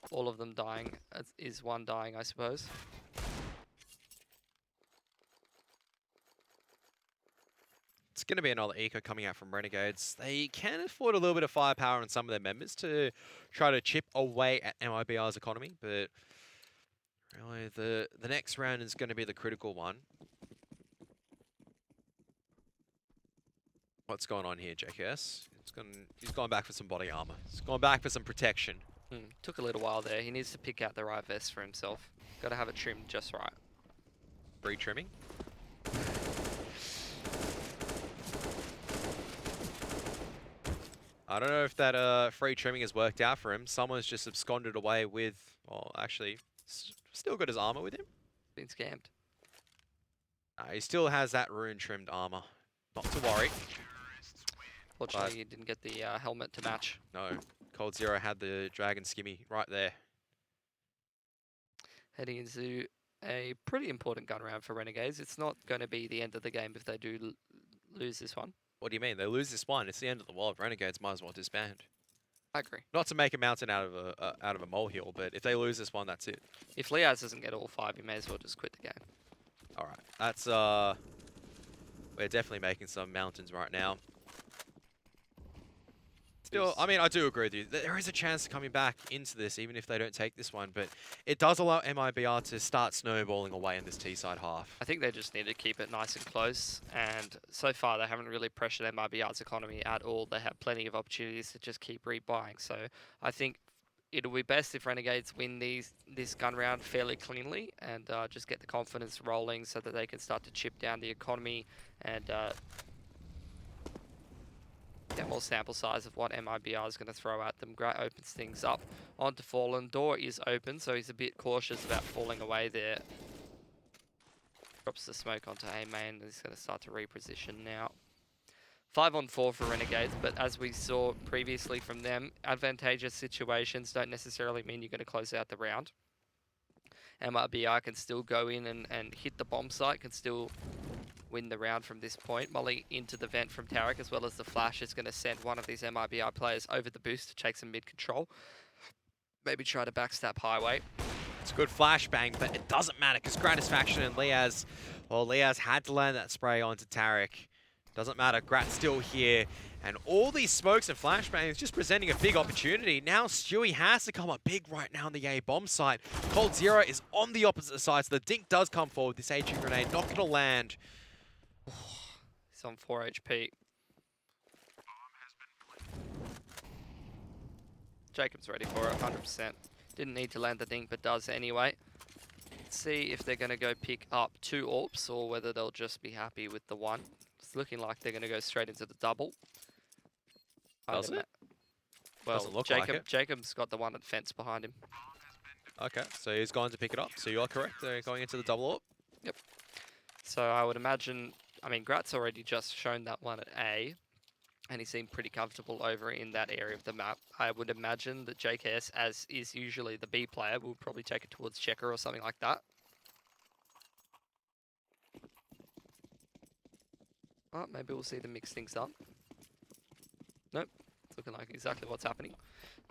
all of them dying, is one dying, I suppose. It's going to be another eco coming out from Renegades. They can afford a little bit of firepower on some of their members to try to chip away at MIBR's economy, but really the next round is going to be the critical one. What's going on here, JKS? He's gone back for some body armor. He's gone back for some protection. Took a little while there. He needs to pick out the right vest for himself. Got to have it trimmed just right. Free trimming. I don't know if that free trimming has worked out for him. Someone's just absconded away with, well, actually, still got his armor with him. Been scammed. He still has that rune-trimmed armor. Not to worry. Fortunately, he didn't get the helmet to match. No, Cold Zero had the Dragon Skimmy right there. Heading into a pretty important gun round for Renegades. It's not going to be the end of the game if they do lose this one. What do you mean? They lose this one, it's the end of the world. Renegades might as well disband. I agree. Not to make a mountain out of a molehill, but if they lose this one, that's it. If Liaz doesn't get all 5, you may as well just quit the game. All right, that's we're definitely making some mountains right now. Still, I mean, I do agree with you. There is a chance of coming back into this, even if they don't take this one, but it does allow MIBR to start snowballing away in this T-side half. I think they just need to keep it nice and close, and so far they haven't really pressured MIBR's economy at all. They have plenty of opportunities to just keep rebuying, so I think it'll be best if Renegades win this gun round fairly cleanly and just get the confidence rolling so that they can start to chip down the economy and get more sample size of what MIBR is going to throw at them. Grat opens things up onto Fallen. Door is open, so he's a bit cautious about falling away there. Drops the smoke onto A main, and he's going to start to reposition now. 5-on-4 for Renegades, but as we saw previously from them, advantageous situations don't necessarily mean you're going to close out the round. MIBR can still go in and hit the bomb site, can still win the round from this point. Molly into the vent from Tarek, as well as the flash is going to send one of these MIBR players over the boost to take some mid-control. Maybe try to backstab Highway. It's a good flashbang, but it doesn't matter because Gratisfaction and Liaz, well, Liaz had to land that spray onto Tarek. Doesn't matter, Grat's still here. And all these smokes and flashbangs just presenting a big opportunity. Now Stewie has to come up big right now on the A bomb site. Cold Zero is on the opposite side, so the dink does come forward. This HE grenade not going to land. He's on 4 HP. Jacob's ready for it, 100%. Didn't need to land the dink, but does anyway. Let's see if they're going to go pick up 2 AWPs or whether they'll just be happy with the 1. It's looking like they're going to go straight into the double. Does it? Well, doesn't look like it. Jacob's got the one at the fence behind him. Okay, so he's going to pick it up. So you're correct, they're going into the double AWP. Yep. So I would imagine, I mean, Grat's already just shown that one at A, and he seemed pretty comfortable over in that area of the map. I would imagine that JKS, as is usually the B player, will probably take it towards Checker or something like that. Oh, maybe we'll see them mix things up. Nope, it's looking like exactly what's happening.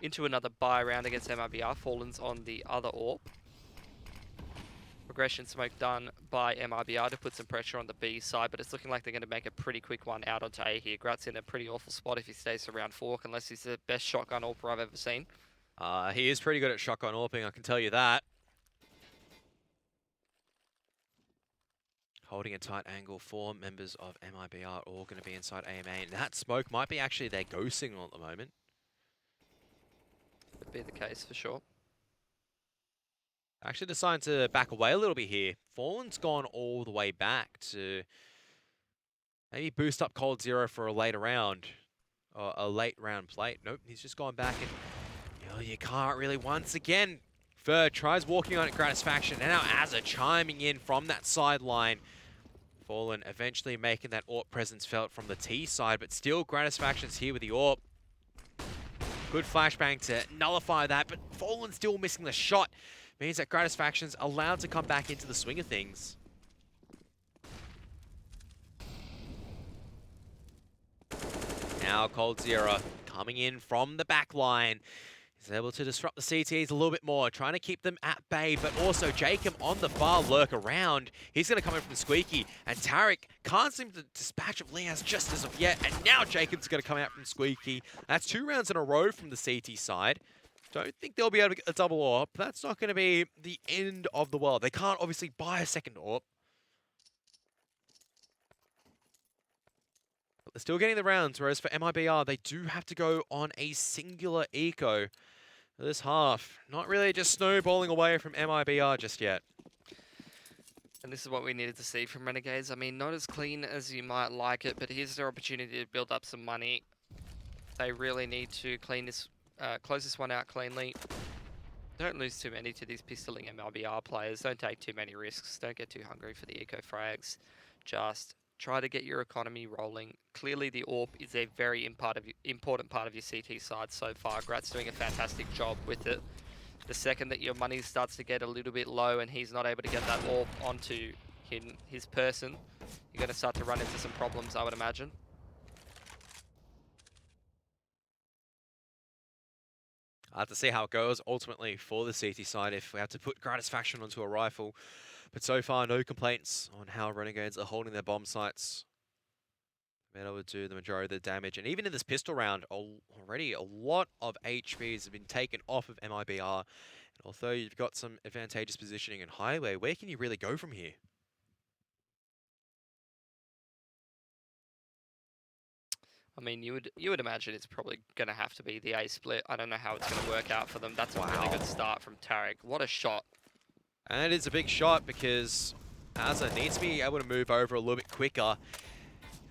Into another buy round against MIBR. Fallen's on the other AWP. Progression smoke done by MIBR to put some pressure on the B side, but it's looking like they're going to make a pretty quick one out onto A here. Grat's in a pretty awful spot if he stays around Fork, unless he's the best shotgun AWPer I've ever seen. He is pretty good at shotgun AWPing, I can tell you that. Holding a tight angle, 4 members of MIBR all going to be inside AMA, and that smoke might be actually their go signal at the moment. Could be the case for sure. Actually deciding to back away a little bit here. Fallen's gone all the way back to maybe boost up Cold Zero for a later round, or a late round plate. Nope, he's just gone back and you can't really. Once again, Fer tries walking on at Gratisfaction, and now Azza chiming in from that sideline. Fallen eventually making that AWP presence felt from the T side, but still Gratisfaction's here with the AWP. Good flashbang to nullify that, but Fallen still missing the shot. Means that Gratisfaction's allowed to come back into the swing of things. Now coldzera coming in from the back line. He's able to disrupt the CTs a little bit more, trying to keep them at bay, but also Jacob on the far lurk around. He's going to come in from Squeaky, and Tarek can't seem to dispatch of Leaz just as of yet, and now Jacob's going to come out from Squeaky. That's 2 rounds in a row from the CT side. Don't think they'll be able to get a double AWP. That's not going to be the end of the world. They can't obviously buy a second AWP. But they're still getting the rounds, whereas for MIBR, they do have to go on a singular eco. This half, not really just snowballing away from MIBR just yet. And this is what we needed to see from Renegades. I mean, not as clean as you might like it, but here's their opportunity to build up some money. They really need to clean this, close this one out cleanly. Don't lose too many to these pistoling MIBR players. Don't take too many risks. Don't get too hungry for the eco frags. Just try to get your economy rolling. Clearly, the AWP is a very important part of your CT side so far. Grat's doing a fantastic job with it. The second that your money starts to get a little bit low and he's not able to get that AWP onto his person, you're going to start to run into some problems, I would imagine. I'll have to see how it goes ultimately for the CT side if we have to put Gratisfaction onto a rifle. But so far, no complaints on how Renegades are holding their bomb sites. Been able to do the majority of the damage. And even in this pistol round, already a lot of HPs have been taken off of MIBR. And although you've got some advantageous positioning in highway, where can you really go from here? I mean, you would imagine it's probably going to have to be the A split. I don't know how it's going to work out for them. That's a really good start from Tarek. What a shot. And it's a big shot because Azza needs to be able to move over a little bit quicker.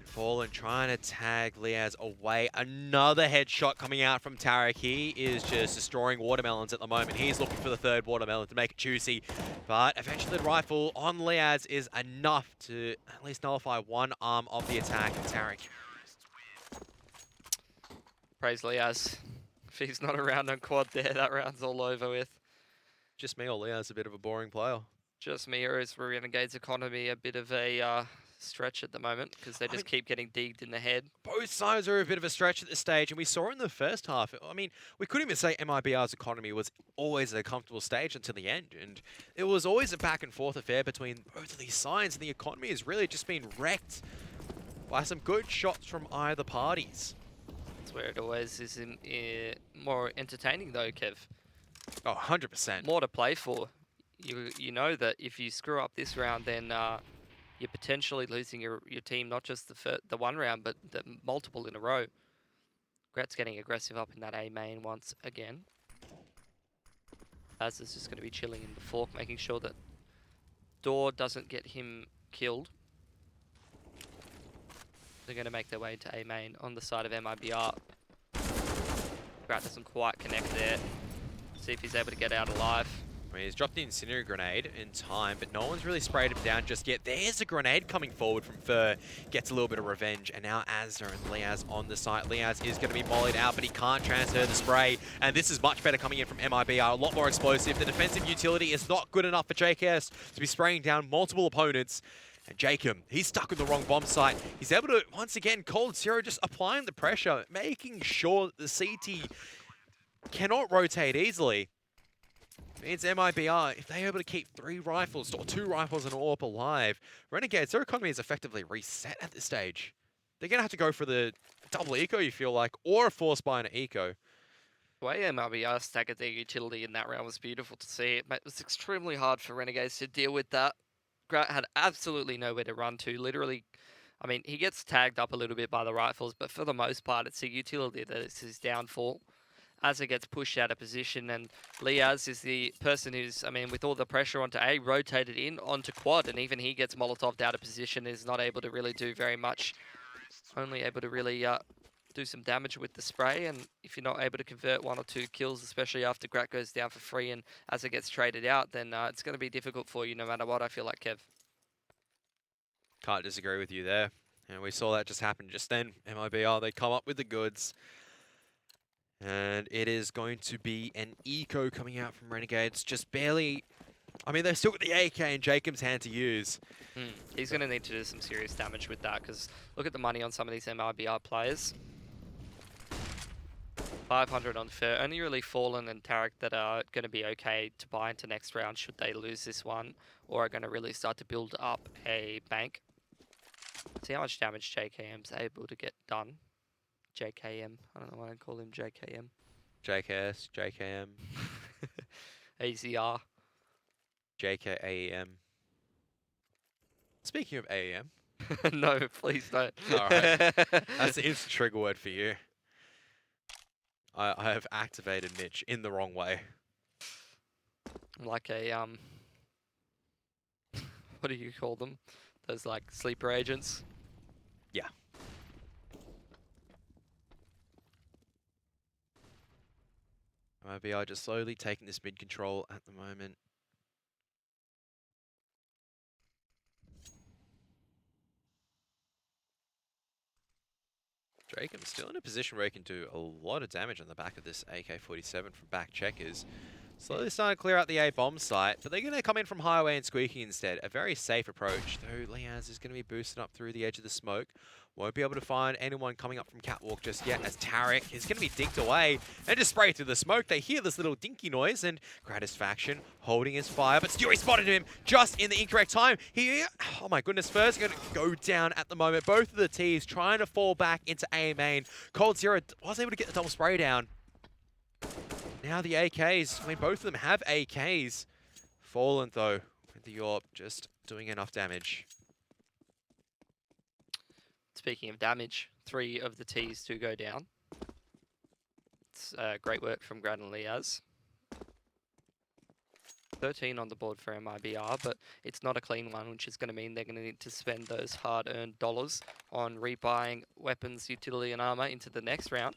Fallen trying to tag Leaz away. Another headshot coming out from Tarek. He is just destroying watermelons at the moment. He's looking for the third watermelon to make it juicy. But eventually the rifle on Leaz is enough to at least nullify one arm of the attack. Tarek. Praise Leaz. If he's not around on quad there, that round's all over with. Just me or Leaz a bit of a boring player? Just me, or is Renegades economy a bit of a stretch at the moment because they just keep getting digged in the head? Both sides are a bit of a stretch at this stage, and we saw in the first half, I mean, we couldn't even say MIBR's economy was always a comfortable stage until the end, and it was always a back and forth affair between both of these sides, and the economy has really just been wrecked by some good shots from either parties. That's where it always is more entertaining though, Kev. Oh, 100%. More to play for. You know that if you screw up this round, then you're potentially losing your team, not just the one round, but the multiple in a row. Grat's getting aggressive up in that A main once again. Az is just going to be chilling in the fork, making sure that Door doesn't get him killed. They're going to make their way into A main on the side of MIBR. Grat doesn't quite connect there. See if he's able to get out alive. I mean, he's dropped the incendiary grenade in time, but no one's really sprayed him down just yet. There's a grenade coming forward from Fur. Gets a little bit of revenge, and now Azza and Leaz on the site. Leaz is going to be mollied out, but he can't transfer the spray. And this is much better coming in from MIBR. A lot more explosive. The defensive utility is not good enough for JKS to be spraying down multiple opponents. And Jacob, he's stuck in the wrong bomb site. He's able to, once again, coldzera just applying the pressure, making sure that the CT cannot rotate easily. Means MIBR, if they're able to keep 3 rifles or 2 rifles and an AWP alive, Renegades, their economy is effectively reset at this stage. They're going to have to go for the double eco, you feel like, or a force buy and an eco. The way MIBR staggered their utility in that round was beautiful to see. It was extremely hard for Renegades to deal with that. Grat had absolutely nowhere to run to. Literally, I mean, he gets tagged up a little bit by the rifles, but for the most part, it's the utility that is his downfall. Azza gets pushed out of position, and Leaz is the person who's, I mean, with all the pressure onto A, rotated in onto quad, and even he gets Molotov'd out of position, is not able to really do very much. Only able to really do some damage with the spray, and if you're not able to convert 1 or 2 kills, especially after Grat goes down for free and Azza gets traded out, then it's going to be difficult for you no matter what, I feel like, Kev. Can't disagree with you there. And we saw that just happen just then. MIBR, they come up with the goods. And it is going to be an eco coming out from Renegades. Just barely... I mean, they've still got the AK in Jacob's hand to use. He's going to need to do some serious damage with that, because look at the money on some of these MIBR players. 500 on Fer. Only really Fallen and Tarek that are going to be okay to buy into next round should they lose this one, or are going to really start to build up a bank. See how much damage JKM's able to get done. JKM. I don't know why I call him JKM. JKS, JKM, AZR. JKAEM. Speaking of AEM. No, please don't. Alright. That's the instant trigger word for you. I have activated Mitch in the wrong way. Like a, what do you call them? Those, like, sleeper agents? Yeah. MIBR just slowly taking this mid control at the moment. Dracom's still in a position where he can do a lot of damage on the back of this AK-47 from back checkers. Slowly starting to clear out the A bomb site, but they're going to come in from highway and squeaky instead. A very safe approach, though Liaz is going to be boosting up through the edge of the smoke. Won't be able to find anyone coming up from Catwalk just yet, as Tarek is going to be dinked away and just sprayed through the smoke. They hear this little dinky noise, and Gratisfaction holding his fire, but Stewie spotted him just in the incorrect time. Oh my goodness, first going to go down at the moment. Both of the T's trying to fall back into A main. Cold Zero was able to get the double spray down. Now the AKs, I mean, both of them have AKs. Fallen, though, with the Yorp just doing enough damage. Speaking of damage, 3 of the T's to go down. It's great work from Grad and Liaz. 13 on the board for MIBR, but it's not a clean one, which is going to mean they're going to need to spend those hard-earned dollars on rebuying weapons, utility, and armor into the next round.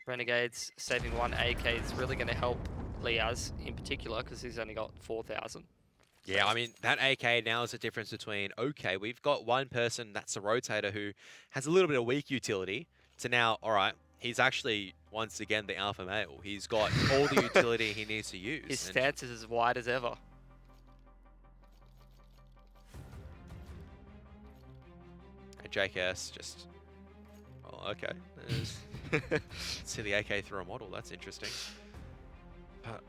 Renegades saving 1 AK is really going to help Liaz in particular, because he's only got 4,000. Yeah, I mean, that AK now is the difference between, okay, we've got one person that's a rotator who has a little bit of weak utility, to now, all right, he's actually, once again, the alpha male. He's got all the utility he needs to use. His stance is as wide as ever. And JKS just, oh, okay. See the AK through a model, that's interesting.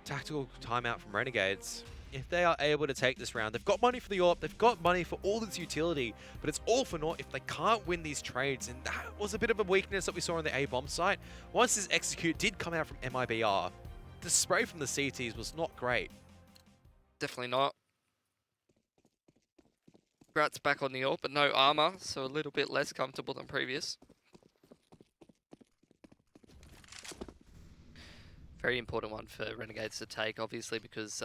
Tactical timeout from Renegades. If they are able to take this round, they've got money for the AWP, they've got money for all its utility, but it's all for naught if they can't win these trades, and that was a bit of a weakness that we saw on the A-bomb site. Once this execute did come out from MIBR, the spray from the CTs was not great. Definitely not. Grat's back on the AWP, but no armor, so a little bit less comfortable than previous. Very important one for Renegades to take, obviously, because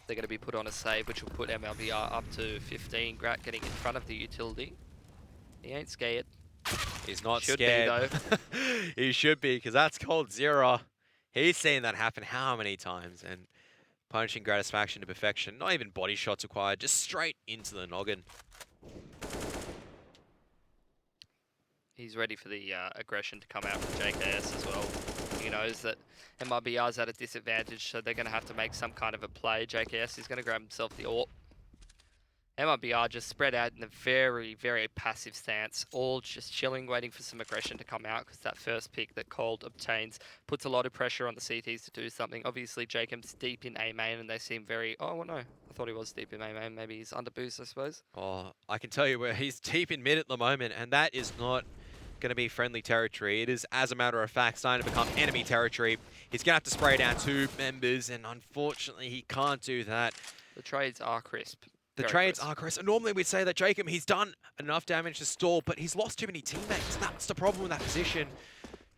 they're going to be put on a save, which will put MLBR up to 15. Grat getting in front of the utility. He ain't scared. He's not Should scared. be, though. He should be, because that's Cold Zero. He's seen that happen how many times, and punching Gratisfaction to perfection. Not even body shots required, just straight into the noggin. He's ready for the aggression to come out from JKS as well. He knows that MIBR's at a disadvantage, so they're going to have to make some kind of a play. JKS is going to grab himself the AWP. MIBR just spread out in a very, very passive stance, all just chilling, waiting for some aggression to come out, because that first pick that Cold obtains puts a lot of pressure on the CTs to do something. Obviously, Jacob's deep in A main, and they seem very... Oh, well, no. I thought he was deep in A main. Maybe he's under boost, I suppose. Oh, I can tell you where he's deep in mid at the moment, and that is not going to be friendly territory. It is, as a matter of fact, starting to become enemy territory. He's going to have to spray down 2 members, and unfortunately, he can't do that. The trades are crisp. The Very trades crisp. are crisp. And normally we'd say that Jacob, he's done enough damage to stall, but he's lost too many teammates. And that's the problem with that position.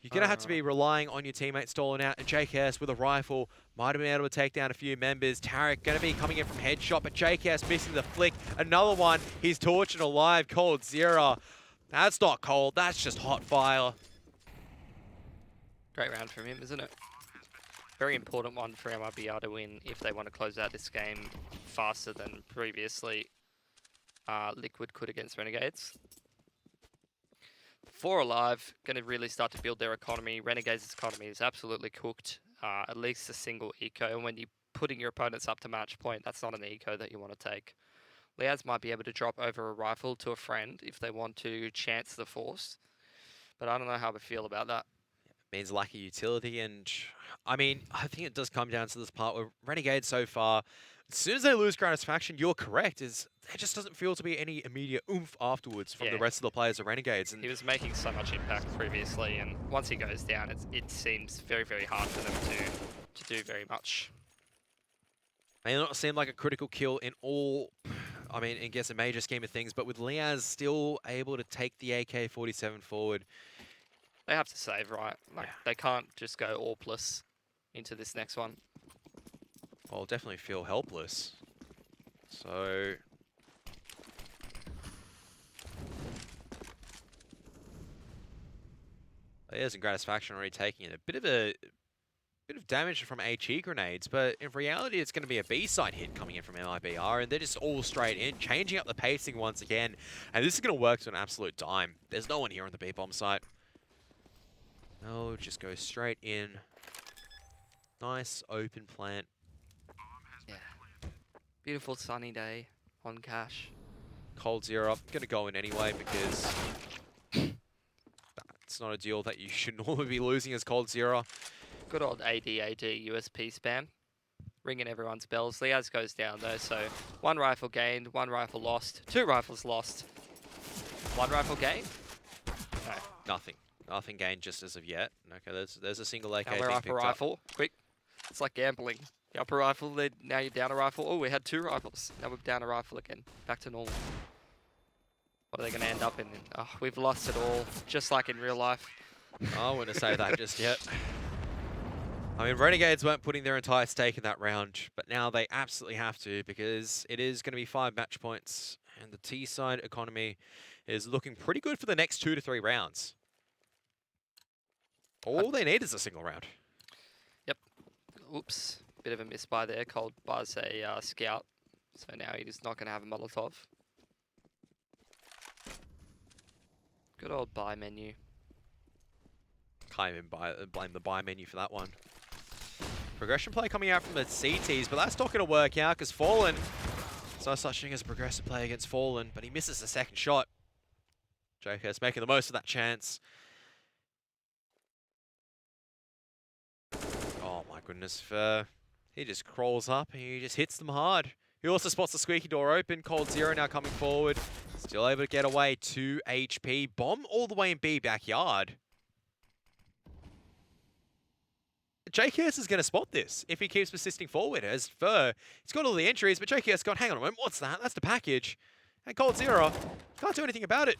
You're going to have to be relying on your teammates stalling out. And JKS with a rifle might have been able to take down a few members. Tarek going to be coming in from headshot, but JKS missing the flick. Another one. He's torching alive. Cold Zero. That's not cold. That's just hot fire. Great round from him, isn't it? Very important one for MIBR to win if they want to close out this game faster than previously. Liquid could against Renegades. 4 alive, going to really start to build their economy. Renegades' economy is absolutely cooked. At least a single eco, and when you're putting your opponents up to match point, that's not an eco that you want to take. Liaz might be able to drop over a rifle to a friend if they want to chance the force, but I don't know how I feel about that. Means lack of utility, and I mean, I think it does come down to this part where Renegades so far, as soon as they lose Gratisfaction, you're correct, is there just doesn't feel to be any immediate oomph afterwards from the rest of the players of Renegades. And he was making so much impact previously, and once he goes down, it seems very, very hard for them to do very much. May not seem like a critical kill in all, I mean, I guess a major scheme of things, but with Liaz still able to take the AK-47 forward. They have to save, right? Like, they can't just go AWPless into this next one. I'll definitely feel helpless. So... Liaz and Gratisfaction already taking it. A bit of damage from HE grenades, but in reality it's going to be a B-side hit coming in from MIBR, and they're just all straight in, changing up the pacing once again, and this is going to work to an absolute dime. There's no one here on the B-bomb site. No, just go straight in. Nice open plant. Yeah. Beautiful sunny day on Cash. Cold Zero. I'm going to go in anyway because that's not a deal that you should normally be losing as Cold Zero. Good old AD USP spam. Ringing everyone's bells. Liaz goes down though, so 1 rifle gained, 1 rifle lost, 2 rifles lost. 1 rifle gained? No. Nothing. Nothing gained just as of yet. Okay, there's a single AK Now being we're up a picked up. rifle. Quick. It's like gambling. The upper rifle, now you're down a rifle. Oh, we had 2 rifles. Now we're down a rifle again. Back to normal. What are they going to end up in? Oh, we've lost it all, just like in real life. I wouldn't say that just yet. I mean, Renegades weren't putting their entire stake in that round, but now they absolutely have to because it is going to be 5 match points, and the T-side economy is looking pretty good for the next 2 to 3 rounds. All they need is a single round. Yep. Oops. Bit of a miss by there. Cold buys a scout, so now he's not going to have a Molotov. Good old buy menu. Can't even blame the buy menu for that one. Progression play coming out from the CTs, but that's not going to work out because Fallen, there's no such thing as a progressive play against Fallen, but he misses the second shot. JK's making the most of that chance. Oh my goodness, he just crawls up and he just hits them hard. He also spots the squeaky door open. Cold Zero now coming forward. Still able to get away. 2 HP. Bomb all the way in B backyard. JKS is going to spot this if he keeps persisting forward. As Fur, he's got all the entries, but JKS got, hang on a moment, what's that? That's the package. And Cold Zero can't do anything about it.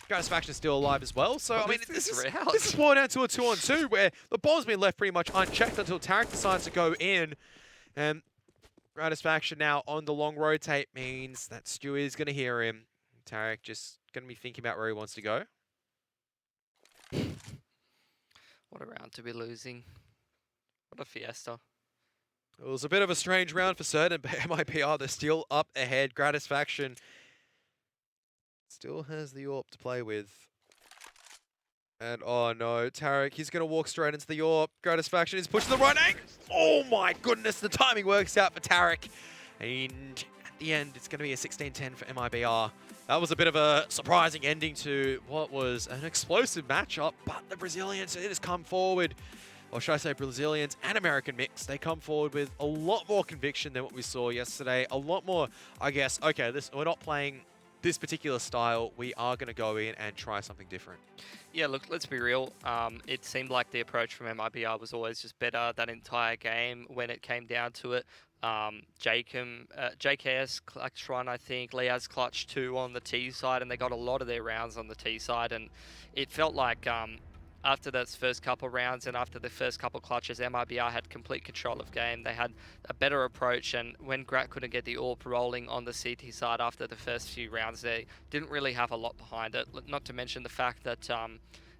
Gratisfaction is still alive as well, so I mean, this is more down to a 2-on-2 where the bomb's been left pretty much unchecked until Tarek decides to go in. And Gratisfaction now on the long rotate means that Stewie is going to hear him. Tarek just going to be thinking about where he wants to go. What a round to be losing. What a fiesta. It was a bit of a strange round for certain, but MIBR, they're still up ahead. Gratisfaction still has the AWP to play with. And oh no, Tarek, he's going to walk straight into the AWP. Gratisfaction is pushing the right angle. Oh my goodness, the timing works out for Tarek. And at the end, it's going to be a 16-10 for MIBR. That was a bit of a surprising ending to what was an explosive matchup, but the Brazilians, it has come forward. Or should I say Brazilians and American mix, they come forward with a lot more conviction than what we saw yesterday. A lot more, I guess, okay, we're not playing this particular style. We are going to go in and try something different. Yeah, look, let's be real. It seemed like the approach from MIBR was always just better that entire game when it came down to it. JKS clutched 1, I think. Liaz clutched 2 on the T side, and they got a lot of their rounds on the T side. And it felt like after those first couple rounds and after the first couple clutches, MIBR had complete control of game. They had a better approach, and when Grat couldn't get the AWP rolling on the CT side after the first few rounds, they didn't really have a lot behind it. Not to mention the fact that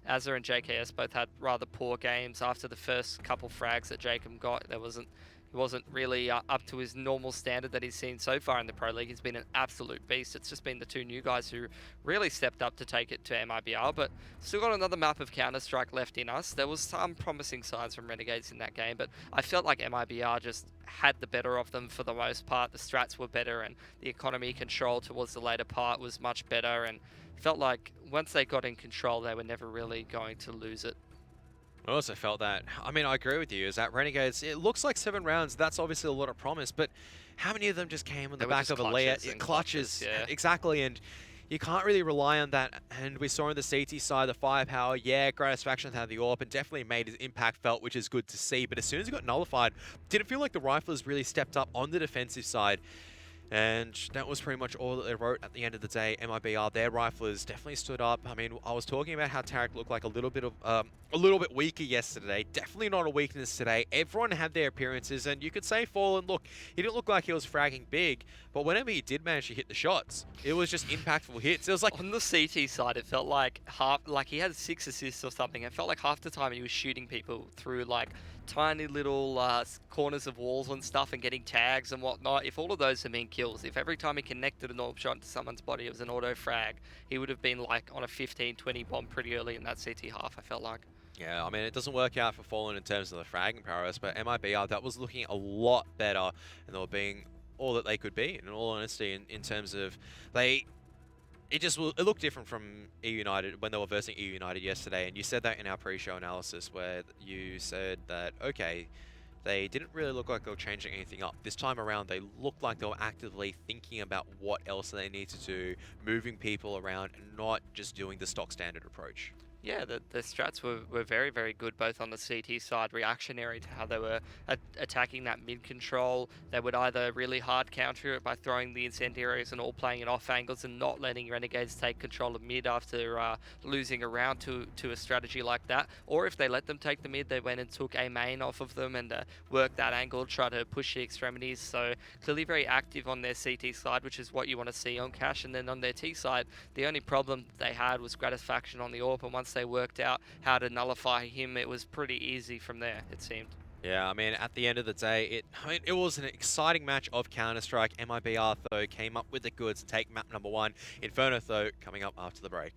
Azza and JKS both had rather poor games after the first couple frags that Jacob got. There wasn't He wasn't really up to his normal standard that he's seen so far in the Pro League. He's been an absolute beast. It's just been the two new guys who really stepped up to take it to MIBR, but still got another map of Counter-Strike left in us. There was some promising signs from Renegades in that game, but I felt like MIBR just had the better of them for the most part. The strats were better, and the economy control towards the later part was much better, and felt like once they got in control, they were never really going to lose it. I also felt that, I mean, I agree with you, is that Renegades, it looks like 7 rounds, that's obviously a lot of promise, but how many of them just came on the back of a layout? Clutches, yeah. Exactly, and you can't really rely on that, and we saw on the CT side, the firepower, yeah, Gratisfaction had the AWP, and definitely made his impact felt, which is good to see, but as soon as he got nullified, didn't feel like the Riflers really stepped up on the defensive side. And that was pretty much all that they wrote at the end of the day. MIBR, their riflers definitely stood up. I mean, I was talking about how Tarek looked like a little bit weaker yesterday. Definitely not a weakness today. Everyone had their appearances, and you could say Fallen, look, he didn't look like he was fragging big, but whenever he did manage to hit the shots, it was just impactful hits. It was like on the CT side, it felt like he had 6 assists or something. It felt like half the time he was shooting people through like tiny little corners of walls and stuff and getting tags and whatnot. If all of those had been kills, if every time he connected an AWP shot into someone's body it was an auto frag, he would have been like on a 15-20 bomb pretty early in that CT half, I felt like. Yeah, I mean, it doesn't work out for Fallen in terms of the fragging prowess, but MIBR, that was looking a lot better, and they were being all that they could be, in all honesty, in terms of it looked different from EU United when they were versing EU United yesterday, and you said that in our pre-show analysis where you said that, okay, they didn't really look like they were changing anything up. This time around, they looked like they were actively thinking about what else they need to do, moving people around, and not just doing the stock standard approach. Yeah, the strats were very, very good, both on the CT side, reactionary to how they were attacking that mid control. They would either really hard counter it by throwing the incendiaries and all playing it off angles and not letting Renegades take control of mid after losing a round to a strategy like that. Or if they let them take the mid, they went and took a main off of them and worked that angle, try to push the extremities. So clearly very active on their CT side, which is what you want to see on Cash. And then on their T side, the only problem they had was Gratisfaction on the AWP, and once they worked out how to nullify him, it was pretty easy from there, it seemed. Yeah, I mean, at the end of the day, it was an exciting match of Counter-Strike. MIBR, though, came up with the goods to take map number 1. Inferno, though, coming up after the break.